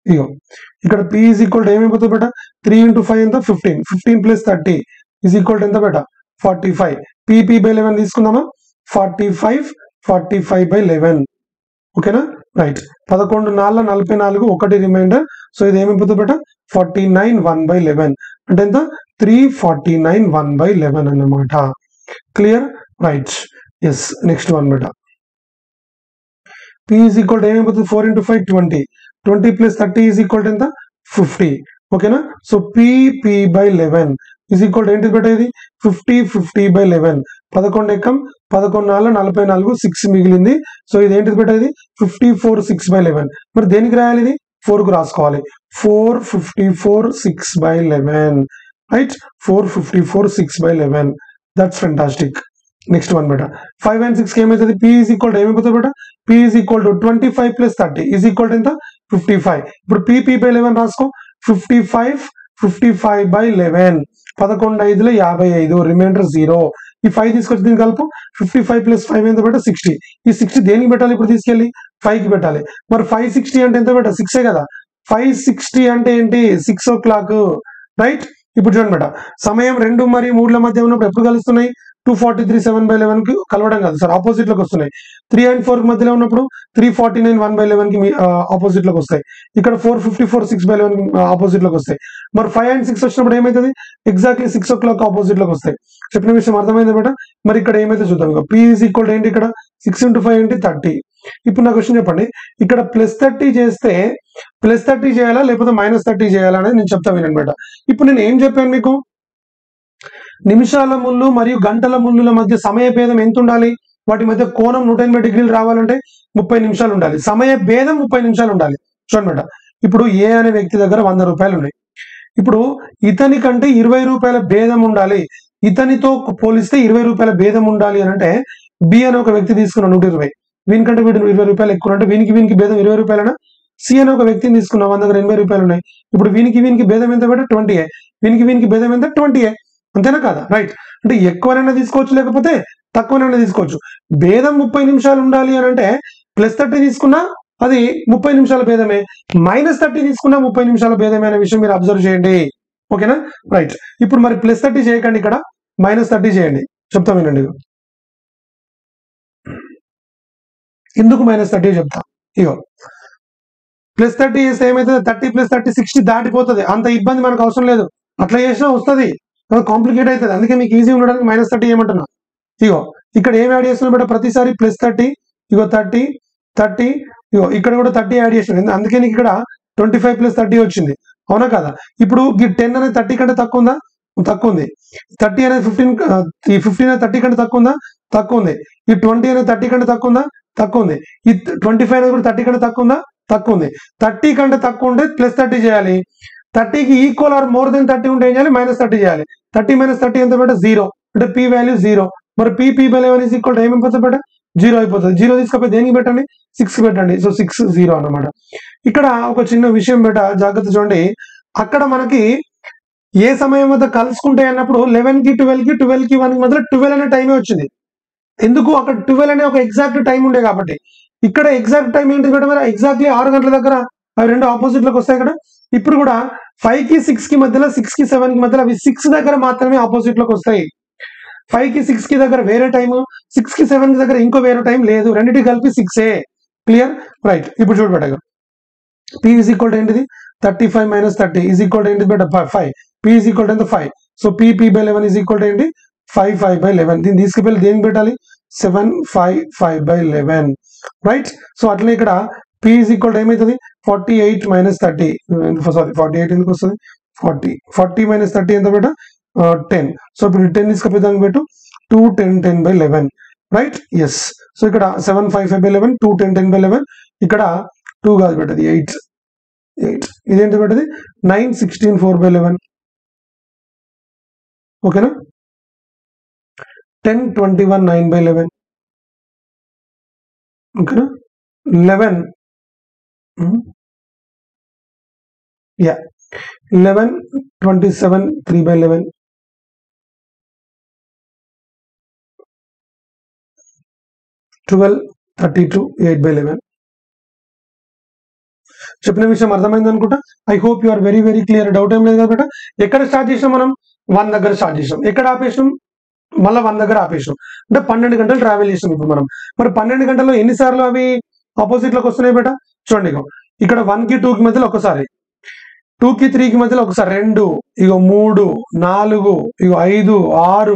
ఇగో ఇక్కడ P ఈజ్ ఈక్వల్ టు ఏమైపోతుంది బేట? 3 into 5 ఎంత? 15. 15 + 30 ఈజ్ ఈక్వల్ టు ఎంత బేట? 45. P/11 తీసుకుందామా? 45/11. ఓకేనా? రైట్. 11 4 44 1 రిమైండర్. సో ఇది ఏమైపోతుంది బేట? 49 1/11 అంటే ఎంత? 349 1/11 అన్నమాట. Clear? Right. Yes. Next one బేట. P ఈజ్ ఈక్వల్ టు ఏమైపోతుంది? 4 into 5 20. 20 + 30 ఈజ్ ఈక్వల్ టు ఎంత? 50. ఓకేనా? So P/11 is equal to ఏంటి బేట? ఇది 50/11. 11 ఎక్కం 11 4 44 6 మిగిలింది. సో ఇది ఏంటిది బేట? ఇది 54/6/11. మరి దేనికి రాయాలి? ఇది 4కు రాసుకోవాలి. 454/6/11. Right. 454/6/11. That's fantastic. Next one బేట. 5 and 6 ఏమైతుంది? P ఈజ్ ఈక్వల్ టు ఏమైపోతుంది బేట? P is equal to 25 + 30 is equal to ఎంత? 55. ఇప్పుడు P/11 రాసుకో. 55/11. 11 5 55. రిమైండర్ 0. ఈ 5 తీసుకొచ్చి దీన్ని కలుపు. 55 + 5 ఎంత బేట? 60. ఈ 60 దేనికి పెట్టాలి? ఇప్పుడు తీసుకెళ్ళి 5కి పెట్టాలి. మరి 560 అంటే ఎంత బేట? 6 కదా. 560 అంటే ఏంటి? 6 o'clock. రైట్. ఇప్పుడు చూడండి బేట, సమయం 2 మరియు 3ల మధ్య ఉన్నప్పుడు ఎప్పుడు కలుస్తున్నాయి? 243 7/11 కి కలవడం కాదు సార్, ఆపోజిట్ లోకి వస్తున్నాయి. 3 and 4 మధ్యలో ఉన్నప్పుడు 349 1/11 కి ఆపోజిట్ లోకి వస్తాయి. ఇక్కడ 454 6/11 ఆపోజిట్ లోకి వస్తాయి. మరి 5 and 6 వచ్చినప్పుడు ఏమైతుంది? ఎగ్జాక్ట్లీ 6 o'clock ఆపోజిట్ లోకి వస్తాయి. చెప్పిన విషయం అర్థమైంది బేట. మరి ఇక్కడ ఏమైతే చూద్దాం. P ఈజ్ ఈక్వల్ ఏంటి? ఇక్కడ 6 into 5 ఏంటి? 30. ఇప్పుడు నా క్వశ్చన్ చెప్పండి, ఇక్కడ +30 చేస్తే +30 చేయాలా లేకపోతే -30 చేయాలా అనేది నేను చెప్తా వినండి బేట. ఇప్పుడు నేను ఏం చెప్పాను మీకు? నిమిషాల ముళ్ళు మరియు గంటల ముళ్ళుల మధ్య సమయ భేదం ఎంత ఉండాలి? వాటి మధ్య కోణం 180 డిగ్రీలు రావాలంటే 30 నిమిషాలు ఉండాలి. సమయ భేదం 30 నిమిషాలు ఉండాలి. చూడండి బేట, ఇప్పుడు ఏ అనే వ్యక్తి దగ్గర 100 రూపాయలు ఉన్నాయి. ఇప్పుడు ఇతని కంటే 20 రూపాయల భేదం ఉండాలి. ఇతనితో పోలిస్తే 20 రూపాయల భేదం ఉండాలి అని అంటే బి అనే ఒక వ్యక్తి తీసుకున్న 120, వీనికంటే వీడు 20 రూపాయలు ఎక్కువ అంటే వీనికి భేదం 20 రూపాయలనా? సి అనే ఒక వ్యక్తిని తీసుకున్న 100 దగ్గర 80 రూపాయలు ఉన్నాయి. ఇప్పుడు వీనికి భేదం ఎంత బేట? 20. వీనికి భేదం ఎంత? 20. అంతేనా కాదా? రైట్. అంటే ఎక్కువనైనా తీసుకోవచ్చు, లేకపోతే తక్కువనైనా తీసుకోవచ్చు. భేదం 30 నిమిషాలు ఉండాలి అని అంటే +30 తీసుకున్నా అది 30 నిమిషాల భేదమే, -30 తీసుకున్నా 30 నిమిషాల భేదమే అనే విషయం మీరు అబ్జర్వ్ చేయండి. ఓకేనా? రైట్. ఇప్పుడు మరి +30 చేయకండి, ఇక్కడ -30 చేయండి. చెప్తా వినండి. ఎందుకు -30 చెప్తా. ఇగో +30 చేస్తే ఏమైతుంది? 30 + 30 60 దాటిపోతుంది. అంత ఇబ్బంది మనకు అవసరం లేదు. అట్లా చేసినా వస్తుంది, కాంప్లికేట్ అవుతుంది. అందుకే మీకు ఈజీ ఉండడానికి -30 ఏమంటున్నా. ఇగో ఇక్కడ ఏం యాడ్ చేస్తున్నా బేట? ప్రతిసారి +30, ఇగో 30 30, ఇగో ఇక్కడ కూడా 30 యాడ్ చేసిన. అందుకే నీకు ఇక్కడ 25 + 30 వచ్చింది. అవునా కదా? ఇప్పుడు ఈ 10 అనేది 30 కంటే తక్కువ ఉందా? తక్కువ ఉంది. 30 అనేది 15, ఈ 15 అనేది 30 కంటే తక్కువ ఉందా? తక్కువ ఉంది. ఈ 20 అనేది 30 కంటే తక్కువ ఉందా? తక్కువ ఉంది. ఈ 25 అనేది కూడా 30 కంటే తక్కువ ఉందా? తక్కువ ఉంది. 30 కంటే తక్కువ ఉంటే +30 చేయాలి. 30కి ఈక్వల్ ఆర్ మోర్ దెన్ 30 ఉంటే ఏం చేయాలి? -30 చేయాలి. 30 - 30 ఎంత బేట? 0. అంటే P వాల్యూ 0. మరి P/11 ఈజ్ ఈక్వల్ ఏమైపోతుంది బేట? 0 అయిపోతుంది. 0 తీసుకపోయి దేనికి పెట్టండి? 6కి పెట్టండి. సో 6 0 అన్నమాట. ఇక్కడ ఒక చిన్న విషయం బేట, జాగ్రత్త చూడండి. అక్కడ మనకి ఏ సమయం వద్ద కలుసుకుంటాయి అన్నప్పుడు 11కి 12కి 12కి 1కి మధ్యలో 12 అనే టైమే వచ్చింది. ఎందుకు? అక్కడ 12 అనే ఒక ఎగ్జాక్ట్ టైం ఉండే కాబట్టి. ఇక్కడ ఎగ్జాక్ట్ టైం ఏంటి బేట? మరి ఎగ్జాక్ట్లీ 6 గంటల దగ్గర అవి రెండు ఆపోజిట్ లోకి వస్తాయి కదా. ఇప్పుడు కూడా 5కి 6కి మధ్యలో 6కి 7కి మధ్యలో అవి 6 దగ్గర మాత్రమే ఆపోజిట్ లోకి వస్తాయి. 5కి 6కి దగ్గర వేరే టైము, 6కి 7కి దగ్గర ఇంకో వేరే టైం లేదు. రెండింటి కలిపి 6ఏ. క్లియర్? రైట్. ఇప్పుడు చూడబెట్టగా P ఈజ్ ఈక్వల్ ఏంటిది? 35 - 30 ఈజ్ ఈక్వల్ ఏంటి బేట? 5. P ఈజ్ ఈక్వల్ ఎంత? 5. సో P/11 ఈజ్ ఈక్వల్ ఏంటి? 5/11. దీన్ని తీసుకెళ్ళి దేనికి పెట్టాలి? 7 5 5/11. రైట్. సో అట్లనే ఇక్కడ P ఈజ్ ఈక్వల్ ఏమవుతుంది? 48 - 30. సారీ, 48 ఎందుకు వస్తుంది? 40 - 30 ఎంత బేట? 10. సో ఇప్పుడు 10 తీసుకపోయి దానికి పెట్టు. 2 10 10/11. రైట్. ఎస్. సో ఇక్కడ 7 5 5/11, 2 10 10/11. ఇక్కడ 2 కాదు పెట్టది, 8. ఇదేంటి పెట్టది? 9 16 4/11. ఓకేనా? 10 21 9/11. ఓకేనా? 11 యా 11 27 3/11. 12 32 8/11. చెప్పిన విషయం అర్థమైంది అనుకుంటా. I hope you are very very clear. Doubt ఏం లేదు కదా. ఎక్కడ స్టార్ట్ చేసాం మనం? 1 దగ్గర స్టార్ట్ చేసాం. ఎక్కడ ఆపేసాం? మళ్ళీ 1 దగ్గర ఆపేసాం. అంటే 12 గంటలు ట్రావెల్ చేసాం ఇప్పుడు మనం. మరి 12 గంటల్లో ఎన్నిసార్లు అవి ఆపోజిట్ లోకి వస్తున్నాయి బేట? చూడండి, ఇక్కడ 1కి 2కి మధ్యలో ఒకసారి, 2కి 3కి మధ్యలో ఒకసారి, 2, 3 4, 5 6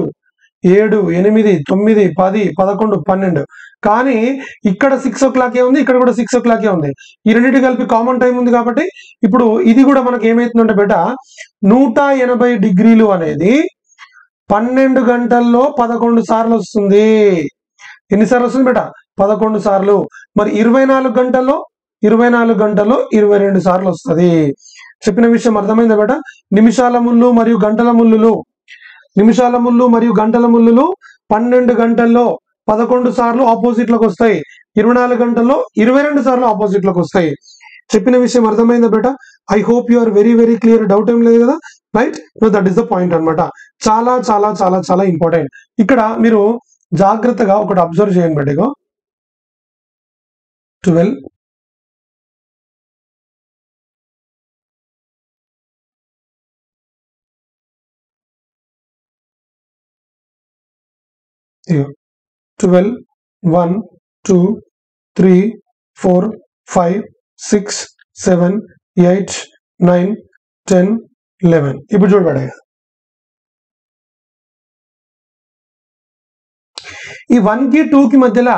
7 8 9 10 11 12. కానీ ఇక్కడ 6 o'clock ఉంది, ఇక్కడ కూడా 6 o'clock ఉంది. ఈ రెండింటి కలిపి కామన్ టైం ఉంది కాబట్టి ఇప్పుడు ఇది కూడా మనకి ఏమైతుందంటే బేట 180 డిగ్రీలు అనేది 12 గంటల్లో 11 సార్లు వస్తుంది. ఎన్నిసార్లు వస్తుంది బేట? 11 సార్లు. మరి 24 గంటల్లో 22 సార్లు వస్తుంది. చెప్పిన విషయం అర్థమైందా బేట? నిమిషాల ముళ్ళు మరియు గంటల ముళ్ళు 12 గంటల్లో 11 సార్లు ఆపోజిట్ లోకి వస్తాయి. 24 గంటల్లో 22 సార్లు ఆపోజిట్ లోకి వస్తాయి. చెప్పిన విషయం అర్థమైందా బేట? I hope you are very very clear. Doubt ఏం లేదు కదా. Right. That is the point అనమాట. చాలా చాలా చాలా చాలా ఇంపార్టెంట్. ఇక్కడ మీరు జాగ్రత్తగా ఒకటి అబ్జర్వ్ చేయండి బేట. 12 12, 1, 2, 3, 4, 5, 6, 7, 8, 9, 10, 11. ఇప్పుడు చూడబడే ఈ 1 కి 2 కి మధ్యలో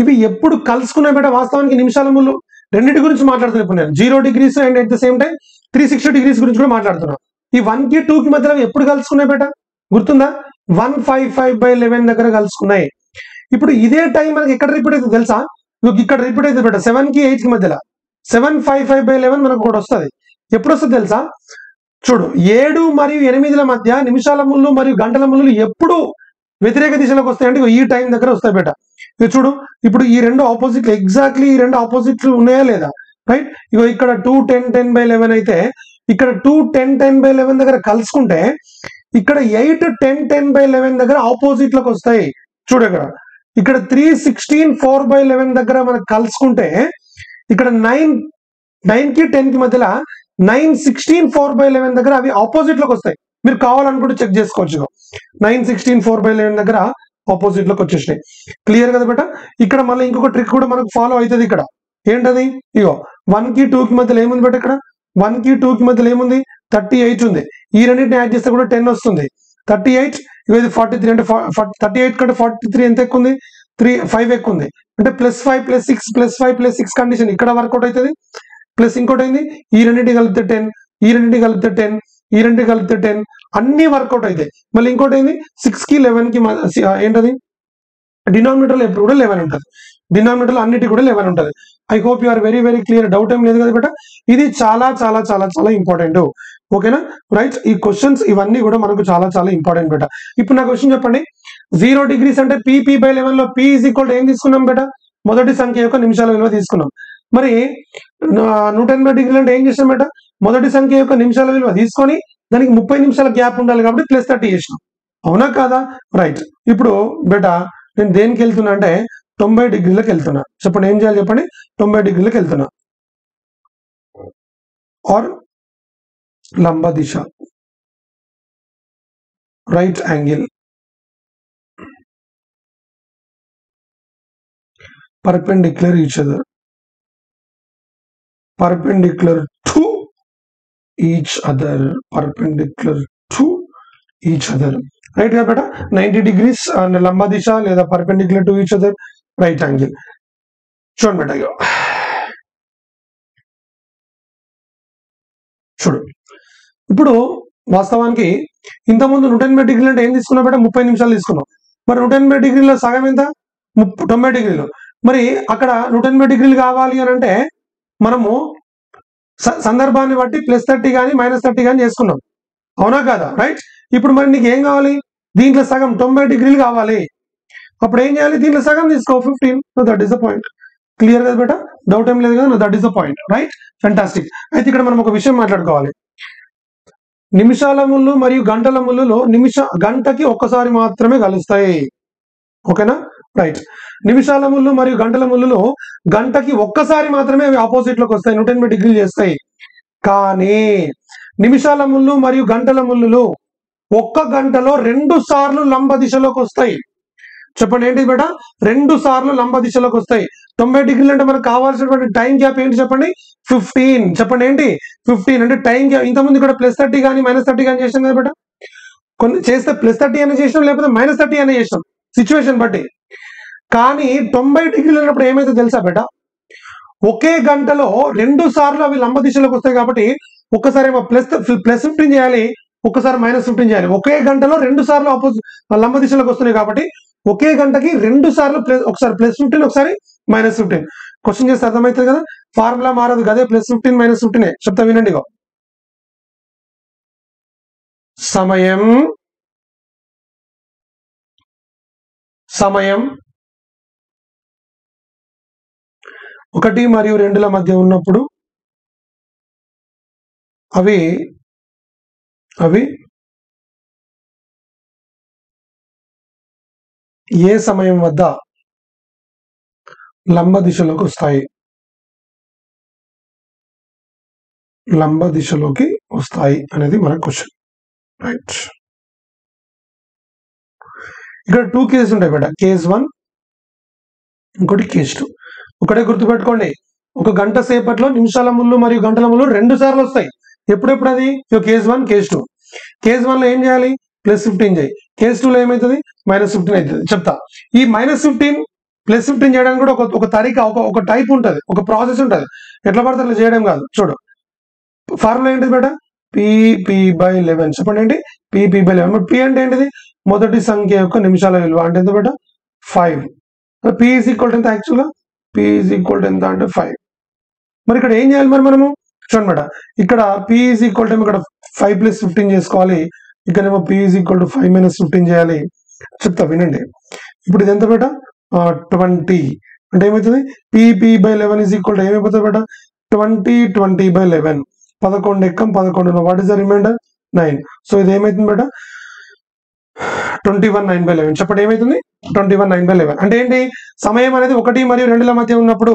ఇవి ఎప్పుడు కలుసుకున్నాయి బేట వాస్తవానికి నిమిషాల ముళ్ళు రెండింటి గురించి మాట్లాడుతున్నాను ఇప్పుడు నేను 0 degrees and at the same time 360 degrees గురించి కూడా మాట్లాడుతున్నాను. ఈ 1 కి 2 కి మధ్యలో ఎప్పుడు కలుసుకున్నాయి బేట గుర్తుందా 155/11 దగ్గర కలుసుకున్నాయి. ఇప్పుడు ఇదే టైం మనకి ఎక్కడ రిపీట్ అవుతుంది తెలుసా ఇక్కడ రిపీట్ అవుతుంది బేట 7 కి 8 కి మధ్యలో 755/11 మనకు కూడా వస్తుంది. ఎప్పుడు వస్తుంది తెలుసా చూడు 7 మరియు 8ల మధ్య నిమిషాల ముళ్ళు మరియు గంటల ముళ్ళు ఎప్పుడు వ్యతిరేక దిశలోకి వస్తాయంటే ఈ టైం దగ్గర వస్తాయి బేట. చూడు ఇప్పుడు ఈ రెండు ఆపోజిట్ ఎగ్జాక్ట్లీ ఈ రెండు ఆపోజిట్లు ఉన్నాయా లేదా రైట్. ఇగో ఇక్కడ 2 10 10/11 అయితే ఇక్కడ 2 10 10/11 దగ్గర కలుసుకుంటే ఇక్కడ 8 10 10/11 దగ్గర ఆపోజిట్ లోకి వస్తాయి. చూడు ఇక్కడ 3 16 4/11 దగ్గర మనకు కలుసుకుంటే ఇక్కడ 9 కి 10 కి మధ్యలో 9 16 4/11 దగ్గర అవి ఆపోజిట్ లోకి వస్తాయి. మీరు కావాలనుకుంటే చెక్ చేసుకోవచ్చు. 9 16 4/11 దగ్గర ఆపోజిట్ లోకి వచ్చేసినాయి. క్లియర్ కదా బేట. ఇక్కడ మళ్ళీ ఇంకొక ట్రిక్ కూడా మనకు ఫాలో అవుతుంది. ఇక్కడ ఏంటది ఇగో 1 కి 2 కి మధ్యలో ఏముంది బేట ఇక్కడ 1 కి 2 కి మధ్యలో ఏముంది 38 ఉంది. ఈ రెండింటిని యాడ్ చేస్తే కూడా 10 వస్తుంది. 38 ఇది 43 అంటే 38 కంటే 43 ఎంత ఎక్కువ ఉంది 5 ఎక్కువ ఉంది అంటే +5 +6 +5 +6 కండిషన్ ఇక్కడ వర్కౌట్ అవుతుంది. ప్లస్ ఇంకోటి అయింది ఈ రెండింటి కలిపితే 10 ఈ రెండింటి కలిపితే 10 ఈ రెండింటి కలిపితే 10 అన్ని వర్కౌట్ అవుతాయి. మళ్ళీ ఇంకోటి అయింది 6 కి 11 కి ఏంటది డినామినేటర్లో ఎప్పుడు కూడా 11 ఉంటుంది. డినామినేటర్లో అన్నిటి కూడా 11 ఉంటుంది. I hope you are very very clear. Doubt ఏం లేదు కదా బేట. ఇది చాలా చాలా చాలా చాలా ఇంపార్టెంట్. ఓకేనా రైట్. ఈ క్వశ్చన్స్ ఇవన్నీ కూడా మనకు చాలా చాలా ఇంపార్టెంట్ బేట. ఇప్పుడు నా క్వశ్చన్ చెప్పండి 0 degrees అంటే p/11 లో p = ఏం తీసుకున్నాం బేట మొదటి సంఖ్య యొక్క నిమిషాల విలువ తీసుకున్నాం. మరి 180 డిగ్రీలు అంటే ఏం చేసాం బేట మొదటి సంఖ్య యొక్క నిమిషాల విలువ తీసుకొని దానికి 30 నిమిషాల గ్యాప్ ఉండాలి కాబట్టి +30 చేసినాం. అవునా కాదా రైట్. ఇప్పుడు బేట నేను దేనికి వెళ్తున్నా అంటే 90 డిగ్రీలకు వెళ్తున్నా. చెప్పండి ఏం చేయాలి చెప్పండి 90 డిగ్రీలకు వెళ్తున్నా ఆర్ లంబ దిశ right angle perpendicular each other perpendicular to each other perpendicular to each other right గా బేట 90 degrees అండ్ లంబ దిశ లేదా perpendicular to each other right angle. చూడండి బేట చూడు ఇప్పుడు వాస్తవానికి ఇంతకుముందు 180 డిగ్రీలు అంటే ఏం తీసుకున్నాం బేట 30 నిమిషాలు తీసుకున్నాం. మరి 180 డిగ్రీల సగం ఎంత 90 డిగ్రీలు. మరి అక్కడ 180 డిగ్రీలు కావాలి అని అంటే మనము సందర్భాన్ని బట్టి +30 కానీ -30 కానీ చేసుకున్నాం. అవునా కాదా రైట్. ఇప్పుడు మరి నీకు ఏం కావాలి దీంట్లో సగం 90 డిగ్రీలు కావాలి. అప్పుడు ఏం చేయాలి దీంట్లో సగం తీసుకో 15. That is the point. Clear కదా బేట డౌట్ ఏం లేదు కదా. That is the point right fantastic. అయితే ఇక్కడ మనం ఒక విషయం మాట్లాడుకోవాలి. నిమిషాల ముళ్ళు మరియు గంటల ముళ్ళులో గంటకి ఒక్కసారి మాత్రమే కలుస్తాయి. ఓకేనా రైట్. నిమిషాల ముళ్ళు మరియు గంటల ముళ్ళులో గంటకి ఒక్కసారి మాత్రమే అవి ఆపోజిట్ లోకి వస్తాయి 180 డిగ్రీలు చేస్తాయి. కానీ నిమిషాల ముళ్ళు మరియు గంటల ముళ్ళులు ఒక్క గంటలో 2 సార్లు లంబ దిశలోకి వస్తాయి. చెప్పండి ఏంటి బేట 2 సార్లు లంబ దిశలోకి వస్తాయి. 90 డిగ్రీలు అంటే మనకు కావాల్సినటువంటి టైం గ్యాప్ ఏంటి చెప్పండి 15. చెప్పండి ఏంటి 15 అంటే టైం గ్యాప్. ఇంతకుముందు ఇక్కడ +30 కానీ -30 కానీ చేసాం కదా బేట. కొన్ని చేస్తే +30 అని చేసినాం లేకపోతే -30 అని చేసినాం సిచ్యువేషన్ బట్టి. కానీ 90 డిగ్రీలు అన్నప్పుడు ఏమైతే తెలుసా బేట ఒకే గంటలో 2 సార్లు అవి లంబ దిశలోకి వస్తాయి కాబట్టి ఒక్కసారి ఏమో +15 చేయాలి ఒక్కసారి -15 చేయాలి. ఒకే గంటలో 2 సార్లు లంబ దిశలోకి వస్తున్నాయి కాబట్టి ఒకే గంటకి 2 సార్లు ఒకసారి +15 ఒకసారి -15. క్వశ్చన్ చేస్తే అర్థమవుతుంది కదా. ఫార్ములా మారదు కదే +15 -15 చెప్తా వినండి. సమయం 1 మరియు 2ల మధ్య ఉన్నప్పుడు అవి ఏ సమయం వద్ద లంబ దిశలోకి వస్తాయి లంబ దిశలోకి వస్తాయి అనేది మన క్వశ్చన్ రైట్. ఇక్కడ 2 కేసెస్ ఉంటాయి బేట, కేస్ 1 ఇంకోటి కేస్ 2. ఒకటే గుర్తుపెట్టుకోండి, ఒక గంట సేపట్లో నిమిషాల ముళ్ళు మరియు గంటల ముళ్ళు 2 సార్లు వస్తాయి. ఎప్పుడెప్పుడు అది? Case 1 case 2. కేస్ 1 లో ఏం చేయాలి? +15 చేయి. కేస్ 2 లో ఏమవుతుంది? -15 అవుతుంది. చెప్తా. ఈ -15 +15 చేయడానికి కూడా ఒక తరీకా, ఒక టైప్ ఉంటుంది, ఒక ప్రాసెస్ ఉంటుంది. ఎట్లా పడితే అట్లా చేయడం కాదు. చూడు, ఫార్ములా ఏంటిది బేట? PP/11. చెప్పండి ఏంటి? PP/11. మరి P అంటే ఏంటిది? మొదటి సంఖ్య యొక్క నిమిషాల విలువ. అంటే ఎంత బేట? 5. P ఈజ్ ఈక్వల్ టు ఎంత? యాక్చువల్గా P ఈజ్ ఈక్వల్ టు ఎంత అంటే 5. మరి ఇక్కడ ఏం చేయాలి మరి మనము? చూడండి బేట, ఇక్కడ P ఈజ్ ఈక్వల్ టు ఇక్కడ 5 + 15 చేసుకోవాలి. ఇక్కడేమో P ఈజ్ ఈక్వల్ టు 5 - 15 చేయాలి. చెప్తా వినండి. ఇప్పుడు ఇది ఎంత బేట? 20. అంటే ఏమవుతుంది? PP/11 ఈజ్ ఈక్వల్ టు ఏమైపోతుంది బేట? 20/11. 11 ఎక్కం 11. What is the remainder? 9. So ఇది ఏమైతుంది బేట? 21/9/11. చెప్పండి ఏమైతుంది? 21/9/11. అంటే ఏంటి? సమయం అనేది 1 మరియు 2ల మధ్య ఉన్నప్పుడు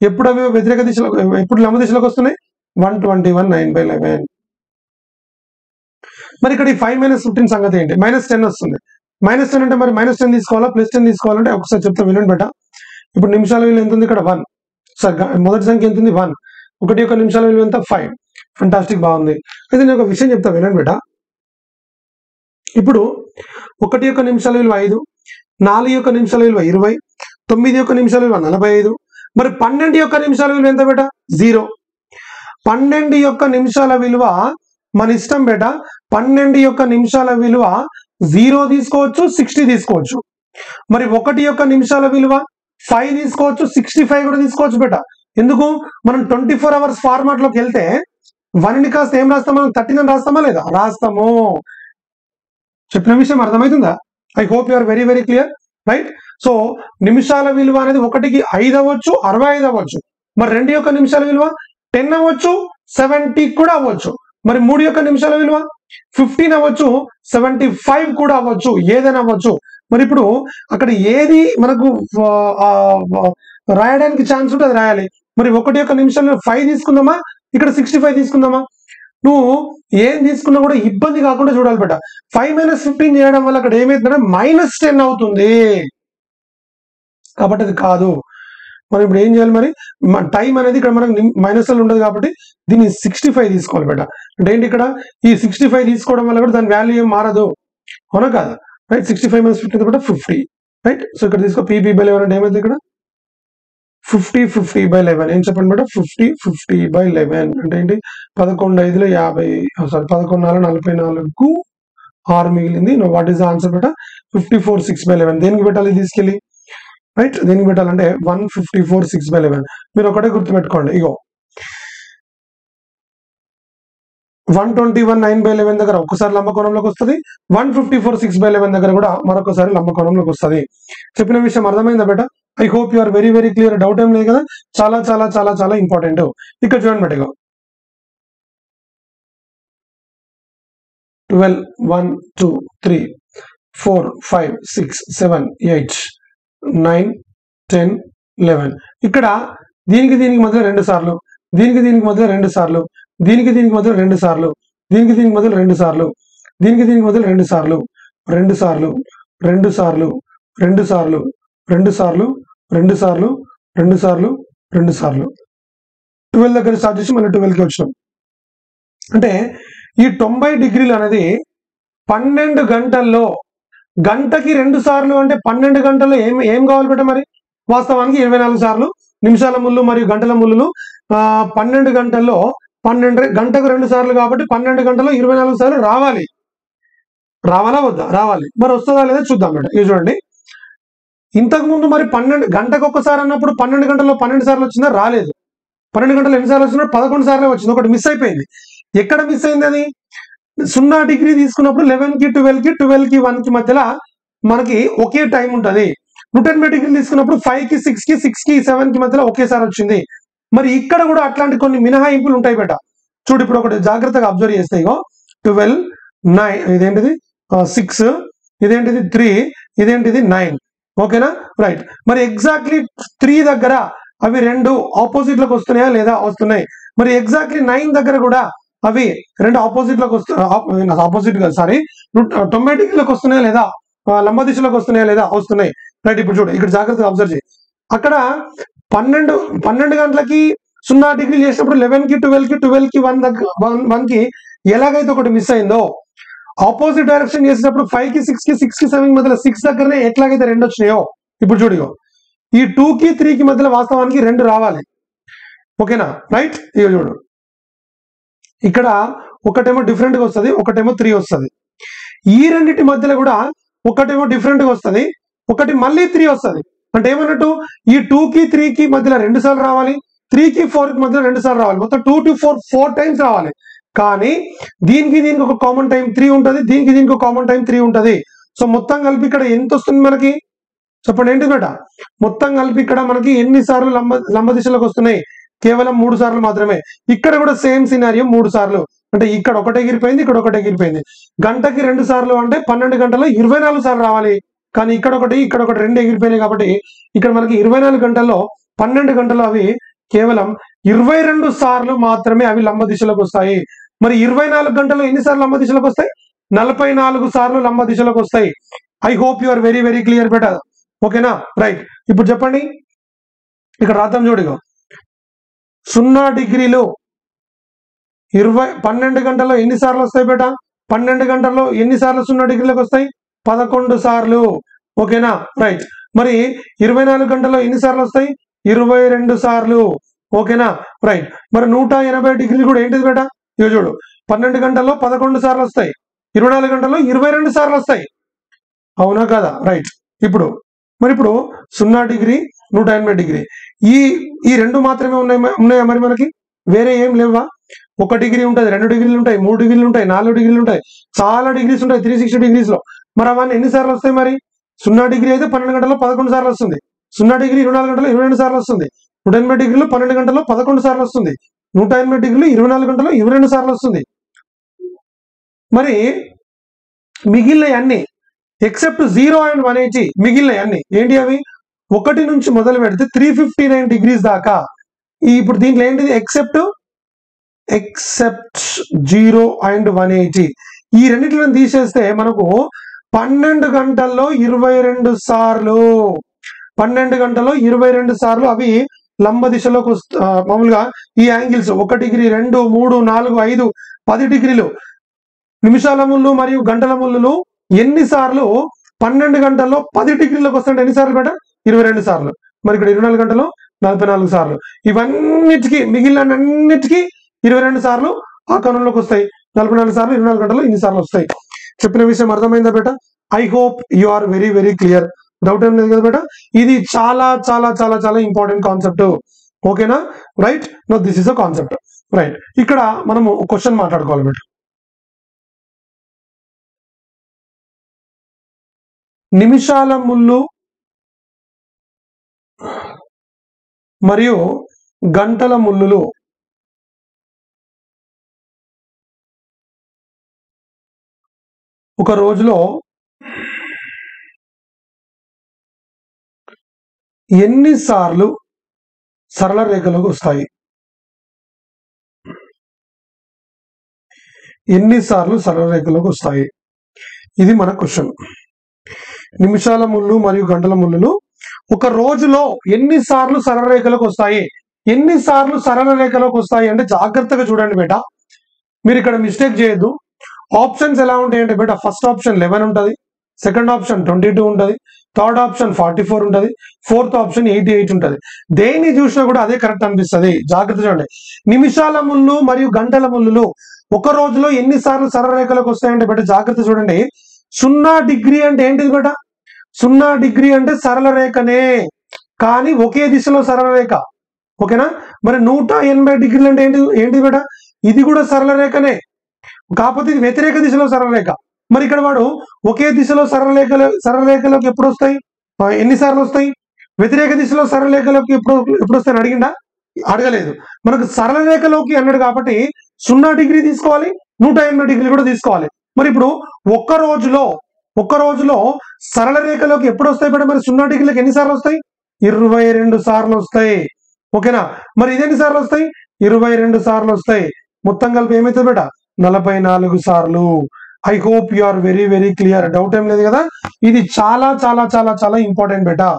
ఎప్పుడు అవి వ్యతిరేక దిశలో, ఎప్పుడు లంబ దిశలోకి వస్తున్నాయి? 121/9/11. మరి ఇక్కడ ఈ 5 - 15 సంగతి ఏంటి? -10 వస్తుంది. -10 అంటే మరి -10 తీసుకోవాలా +10 తీసుకోవాలంటే ఒకసారి చెప్తా వినండి బేట. ఇప్పుడు నిమిషాల విలువ ఎంత ఉంది ఇక్కడ? 1. సార్ మొదటి సంఖ్య ఎంత ఉంది? 1. 1 యొక్క నిమిషాల విలువ ఎంత? 5. ఫంటాస్టిక్, బాగుంది. అయితే నేను ఒక విషయం చెప్తా వినండి బేట. ఇప్పుడు 1 యొక్క నిమిషాల విలువ 5, 4 యొక్క నిమిషాల విలువ 20, 9 యొక్క నిమిషాల విలువ 45. మరి 12 యొక్క నిమిషాల విలువ ఎంత బేట? 0. 12 యొక్క నిమిషాల విలువ మన ఇష్టం బేట. 12 యొక్క నిమిషాల విలువ 0 తీసుకోవచ్చు, 60 తీసుకోవచ్చు. మరి 1 యొక్క నిమిషాల విలువ 5 తీసుకోవచ్చు, 65 కూడా తీసుకోవచ్చు బేట. ఎందుకు? మనం 24 అవర్స్ ఫార్మాట్ లోకి వెళ్తే 1ని కాస్త ఏం రాస్తాం? మనం 13 అని రాస్తామా లేదా? రాస్తాము. చెప్పిన విషయం అర్థమవుతుందా? I hope you are very very clear, right? So నిమిషాల విలువ అనేది 1కి 5 అవ్వచ్చు, 65 అవ్వచ్చు. మరి 2 యొక్క నిమిషాల విలువ 10 అవ్వచ్చు, 70 కూడా అవ్వచ్చు. మరి 3 యొక్క నిమిషాల విలువ 15 అవ్వచ్చు, 75 కూడా అవ్వచ్చు, ఏదైనా అవ్వచ్చు. మరి ఇప్పుడు అక్కడ ఏది మనకు రాయడానికి ఛాన్స్ ఉంటే అది రాయాలి. మరి 1 యొక్క నిమిషాలు 5 తీసుకుందామా, ఇక్కడ 65 తీసుకుందామా? నువ్వు ఏం తీసుకున్నా కూడా ఇబ్బంది కాకుండా చూడాలి బేట. 5 - 15 చేయడం వల్ల అక్కడ ఏమైతుందంటే -10 అవుతుంది. కాబట్టి అది కాదు. మనం ఇప్పుడు ఏం చేయాలి? మరి టైం అనేది ఇక్కడ మనకు మైనస్లు ఉండదు కాబట్టి దీన్ని 65 తీసుకోవాలి బేట. అంటే ఏంటి? ఇక్కడ ఈ 65 తీసుకోవడం వల్ల కూడా దాని వాల్యూ ఏం మారదు, అవునా కాదా? రైట్. 65 - 15 కూడా 50, రైట్. సో ఇక్కడ తీసుకో. PP/11 అంటే ఏమైంది? ఇక్కడ 50/11. ఏం చెప్పండి బేట? 50/11 అంటే ఏంటి? 11 5 50, సారీ 11 4 44కు 6 మిగిలింది. వాట్ ఈస్ ద ఆన్సర్ బేట? 54/6/11. దేనికి పెట్టాలి తీసుకెళ్ళి? రైట్, దేనికి పెట్టాలంటే 154/6/11. మీరు ఒకటే గుర్తుపెట్టుకోండి. ఇగో 121/9/11 దగ్గర ఒకసారి లంబకోణంలోకి వస్తుంది, 154/6/11 దగ్గర కూడా మరొకసారి లంబకోణంలోకి వస్తుంది. చెప్పిన విషయం అర్థమైందా బేట? I hope you are very very clear. Doubt ఏం లేదు కదా? చాలా చాలా చాలా చాలా ఇంపార్టెంట్. ఇక్కడ చూడండి బేట, 12 1 2 3 4 5 6 7 8 9 10 11. ఇక్కడ దీనికి మధ్య 2 సార్లు, దీనికి మధ్య 2 సార్లు, దీనికి మధ్య 2 సార్లు, దీనికి మధ్య 2 సార్లు, దీనికి మధ్య 2 సార్లు, 2 సార్లు, 2 సార్లు, 2 సార్లు, 2 సార్లు, 2 సార్లు, 2 సార్లు, 2 సార్లు. 12 దగ్గర స్టార్ట్ చేసి మళ్ళీ 12కి వచ్చినాం. అంటే ఈ 90 డిగ్రీలు అనేది 12 గంటల్లో, గంటకి 2 సార్లు అంటే 12 గంటల్లో ఏం కావాలి బేట? మరి వాస్తవానికి 24 సార్లు నిమిషాల ముళ్ళు మరియు గంటల ముళ్ళు 12 గంటల్లో 12 గంటకు 2 సార్లు కాబట్టి 12 గంటల్లో 24 సార్లు రావాలి. రావాలా వద్దా? రావాలి. మరి వస్తుందా లేదా చూద్దాం బేట. ఇది చూడండి, ఇంతకు ముందు మరి 12 గంటకు ఒక్కసారి అన్నప్పుడు 12 గంటల్లో 12 సార్లు వచ్చిందా? రాలేదు. 12 గంటలు ఎన్ని సార్లు వచ్చినా 11 సార్లే వచ్చింది. ఒకటి మిస్ అయిపోయింది. ఎక్కడ మిస్ అయింది అది? 0 డిగ్రీ తీసుకున్నప్పుడు 11కి 12కి 12కి 1కి మధ్యలో మనకి ఒకే టైం ఉంటుంది. 180 డిగ్రీలు తీసుకున్నప్పుడు 5కి 6కి 6కి 7కి మధ్యలో ఒకేసారి వచ్చింది. మరి ఇక్కడ కూడా అట్లాంటి కొన్ని మినహాయింపులు ఉంటాయి బేట. చూడు, ఇప్పుడు ఒకటి జాగ్రత్తగా అబ్జర్వ్ చేస్తే, ఇగో 12 9, ఇదేంటిది 6, ఇదేంటిది 3, ఇదేంటిది 9. ఓకేనా? రైట్. మరి ఎగ్జాక్ట్లీ 3 దగ్గర అవి 2 ఆపోజిట్ లకు వస్తున్నాయా లేదా? వస్తున్నాయి. మరి ఎగ్జాక్ట్లీ 9 దగ్గర కూడా అవి 2 ఆపోజిట్ లకు వస్తున్నాయి. ఆపోజిట్ కాదు, సారీ, 90 డిగ్రీలకు వస్తున్నాయా లేదా? లంబ దిశలోకి వస్తున్నాయా లేదా? వస్తున్నాయి. రైట్. ఇప్పుడు చూడు, ఇక్కడ జాగ్రత్తగా అబ్జర్వ్ చేయి. అక్కడ 12 గంటలకి 0 డిగ్రీలు చేసినప్పుడు 11కి 12కి 12కి 1కి ఎలాగైతే ఒకటి మిస్ అయిందో, ఆపోజిట్ డైరెక్షన్ చేసినప్పుడు 5కి 6కి 6కి 7కి మధ్యలో 6 దగ్గరనే ఎట్లాగైతే 2 వచ్చినాయో, ఇప్పుడు చూడు, ఈ 2కి 3కి మధ్యలో వాస్తవానికి 2 రావాలి. ఓకేనా? రైట్. ఇక చూడు, ఇక్కడ ఒకటేమో డిఫరెంట్ గా వస్తుంది, ఒకటేమో 3 వస్తుంది. ఈ రెండింటి మధ్యలో కూడా ఒకటేమో డిఫరెంట్ గా వస్తుంది, ఒకటి మళ్ళీ 3 వస్తుంది. అంటే ఏమన్నట్టు, ఈ 2కి 3కి మధ్యలో 2 సార్లు రావాలి, 3కి 4కి మధ్యలో 2 సార్లు రావాలి. మొత్తం 2 to 4 టైమ్స్ రావాలి. కానీ దీనికి ఒక కామన్ టైం 3 ఉంటుంది, దీనికి ఒక కామన్ టైం 3 ఉంటుంది. సో మొత్తం కలిపి ఇక్కడ ఎంత వస్తుంది మనకి? చెప్పండి, ఏంటి బేట? మొత్తం కలిపి ఇక్కడ మనకి ఎన్ని సార్లు లంబ దిశలోకి వస్తున్నాయి? కేవలం 3 సార్లు మాత్రమే. ఇక్కడ కూడా సేమ్ సినారియో, 3 సార్లు. అంటే ఇక్కడ ఒకటే ఎగిరిపోయింది, ఇక్కడ ఒకటే ఎగిరిపోయింది. గంటకి 2 సార్లు అంటే 12 గంటల్లో 24 సార్లు రావాలి. కానీ ఇక్కడ ఒకటి 2 ఎగిరిపోయినాయి. కాబట్టి ఇక్కడ మనకి 24 గంటల్లో 12 గంటలు అవి కేవలం 22 సార్లు మాత్రమే అవి లంబ దిశలోకి వస్తాయి. మరి 24 గంటల్లో ఎన్నిసార్లు లంబ దిశలోకి వస్తాయి? 44 సార్లు లంబ దిశలోకి వస్తాయి. I hope you are very very clear better. ఓకేనా? రైట్. ఇప్పుడు చెప్పండి, ఇక్కడ రాద్దాం. చూడు, 0 డిగ్రీలు 12 గంటల్లో ఎన్నిసార్లు వస్తాయి బేట? 12 గంటల్లో ఎన్నిసార్లు 0 డిగ్రీలకు వస్తాయి? 11 సార్లు. ఓకేనా? రైట్. మరి 24 గంటల్లో ఎన్నిసార్లు వస్తాయి? 22 సార్లు. ఓకేనా? రైట్. మరి 180 డిగ్రీలు కూడా ఏంటిది బేట? ఇక చూడు, 12 గంటల్లో 11 సార్లు వస్తాయి, 24 గంటల్లో 22 సార్లు వస్తాయి. అవునా కదా? రైట్. ఇప్పుడు 0 డిగ్రీ 180 డిగ్రీ ఈ రెండు మాత్రమే ఉన్నాయా? మరి మనకి వేరే ఏం లేవా? 1 డిగ్రీ ఉంటుంది, 2 డిగ్రీలు ఉంటాయి, 3 డిగ్రీలు ఉంటాయి, 4 డిగ్రీలు ఉంటాయి, చాలా డిగ్రీస్ ఉంటాయి 360 డిగ్రీస్ లో. మరి అవన్నీ ఎన్నిసార్లు వస్తాయి? మరి 0 డిగ్రీ అయితే 12 గంటల్లో 11 సార్లు వస్తుంది, 0 డిగ్రీ 24 గంటల్లో 22 సార్లు వస్తుంది, 180 డిగ్రీలు 12 గంటల్లో 11 సార్లు వస్తుంది, 180 డిగ్రీలు 24 గంటల్లో 22 సార్లు వస్తుంది. మరి మిగిలిన అన్ని ఎక్సెప్ట్ 0 and 180, మిగిలిన అన్ని ఏంటి? అవి 1 నుంచి మొదలు పెడితే 359 డిగ్రీస్ దాకా. ఇప్పుడు దీంట్లో ఏంటిది? ఎక్సెప్ట్ 0 and 180 ఈ రెండింటిని తీసేస్తే మనకు 12 గంటల్లో 22 సార్లు, 12 గంటల్లో 22 సార్లు అవి లంబ దిశలోకి మామూలుగా ఈ యాంగిల్స్ 1 డిగ్రీ 2 3 4 5 10 డిగ్రీలు నిమిషాల ముళ్ళు మరియు గంటల ముళ్ళు ఎన్నిసార్లు 12 గంటల్లో 10 డిగ్రీలకు వస్తుంటే ఎన్నిసార్లు బేట? 22 సార్లు. మరి ఇక్కడ 24 గంటల్లో 44 సార్లు. ఇవన్నిటికీ మిగిలిన అన్నిటికీ 22 సార్లు ఆ కోణంలోకి వస్తాయి. 44 సార్లు 24 గంటల్లో ఇన్ని సార్లు వస్తాయి. చెప్పిన విషయం అర్థమైందా బేట? I hope you are very very clear. Doubt ఏం లేదు కదా బేట? ఇది చాలా చాలా చాలా చాలా ఇంపార్టెంట్ కాన్సెప్ట్. ఓకేనా? Right. No this is a concept. Right. ఇక్కడ మనము క్వశ్చన్ మాట్లాడుకోవాలి బేట. నిమిషాల ముళ్ళు మరియు గంటల ముళ్ళు ఒక రోజులో ఎన్నిసార్లు సరళ రేఖలోకి వస్తాయి? ఎన్నిసార్లు సరళ రేఖలోకి వస్తాయి? ఇది మన క్వశ్చన్. నిమిషాల ముళ్ళు మరియు గంటల ముళ్ళు ఒక రోజులో ఎన్నిసార్లు సరళ రేఖలోకి వస్తాయి? ఎన్నిసార్లు సరళ రేఖలోకి వస్తాయి అంటే జాగ్రత్తగా చూడండి బేట. మీరు ఇక్కడ మిస్టేక్ చేయొద్దు. ఆప్షన్స్ ఎలా ఉంటాయి అంటే బేట, ఫస్ట్ ఆప్షన్ 11 ఉంటుంది, సెకండ్ ఆప్షన్ 22 ఉంటుంది, థర్డ్ ఆప్షన్ 44 ఉంటుంది, ఫోర్త్ ఆప్షన్ 88 ఉంటుంది. దేన్ని చూసినా కూడా అదే కరెక్ట్ అనిపిస్తుంది. జాగ్రత్త చూడండి. నిమిషాల ముళ్ళు మరియు గంటల ముళ్ళు ఒక రోజులో ఎన్నిసార్లు సరళ రేఖలోకి వస్తాయంటే బేట జాగ్రత్త చూడండి. 0 డిగ్రీ అంటే ఏంటిది బేట? 0 డిగ్రీ అంటే సరళ రేఖనే, కానీ ఒకే దిశలో సరళ రేఖ. ఓకేనా? మరి 180 డిగ్రీలు అంటే ఏంటి బేట? ఇది కూడా సరళ రేఖనే, కాకపోతే ఇది వ్యతిరేక దిశలో సరళ రేఖ. మరి ఇక్కడ వాడు ఒకే దిశలో సరళ రేఖలోకి ఎప్పుడు వస్తాయి? ఎన్నిసార్లు వస్తాయి? వ్యతిరేక దిశలో సరళ రేఖలోకి ఎప్పుడు వస్తాయని అడిగిందా? అడగలేదు. మనకు సరళ రేఖలోకి అన్నాడు కాబట్టి 0 డిగ్రీ తీసుకోవాలి, 180 డిగ్రీలు కూడా తీసుకోవాలి. మరి ఇప్పుడు ఒక్క రోజులో సరళ రేఖలోకి ఎప్పుడు వస్తాయి బేట? మరి 0 డిగ్రీలకు ఎన్నిసార్లు వస్తాయి? 22 సార్లు వస్తాయి. ఓకేనా? మరి ఇది ఎన్నిసార్లు వస్తాయి? 22 సార్లు వస్తాయి. మొత్తం కలిపి ఏమవుతుంది బేట? 44 సార్లు. I hope you are very very clear. Doubt ఏం లేదు కదా. ఇది చాలా చాలా చాలా చాలా ఇంపార్టెంట్ బేటా.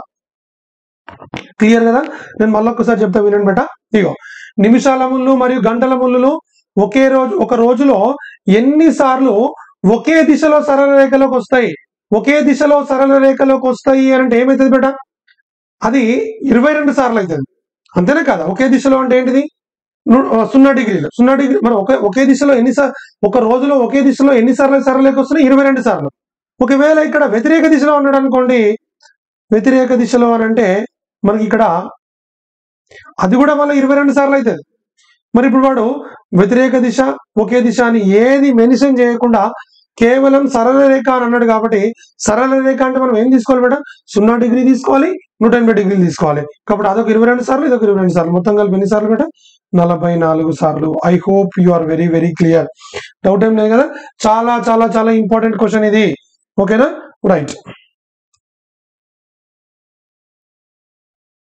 క్లియర్ కదా. నేను మళ్ళొక్కసారి చెప్తా వినండి బేటా. ఇగో నిమిషాల ముళ్ళు మరియు గంటల ముళ్ళు ఒక రోజులో ఎన్నిసార్లు ఒకే దిశలో సరళ రేఖలోకి వస్తాయి? ఒకే దిశలో సరళ రేఖలోకి వస్తాయి అంటే ఏమవుతుంది బేటా? అది 22 సార్లు అవుతుంది. అంతేనే కదా. ఒకే దిశలో అంటే ఏంటిది? 0 డిగ్రీలు. 0 డిగ్రీ మరి ఒకే దిశలో ఒక రోజులో ఒకే దిశలో ఎన్నిసార్లు సరళ రేఖ వస్తున్నాయి? 22 సార్లు. ఒకవేళ ఇక్కడ వ్యతిరేక దిశలో ఉన్నాడు అనుకోండి, వ్యతిరేక దిశలో అని అంటే మనకి ఇక్కడ అది కూడా మళ్ళీ 22 సార్లు అవుతుంది. మరి ఇప్పుడు వాడు వ్యతిరేక దిశ ఒకే దిశ అని ఏది మెన్షన్ చేయకుండా కేవలం సరళ రేఖ అని అన్నాడు కాబట్టి, సరళ రేఖ అంటే మనం ఏం తీసుకోవాలి మేడం? 0 డిగ్రీ తీసుకోవాలి, 180 డిగ్రీలు తీసుకోవాలి. కాబట్టి అదొక 22 సార్లు, ఇదొక 22 సార్లు, మొత్తం కలిపి ఎన్ని సార్లు మేడం? 44 సార్లు. I hope you are very very clear. Doubt ఏం లేదు కదా. చాలా చాలా చాలా ఇంపార్టెంట్ క్వశ్చన్ ఇది. ఓకేనా? రైట్.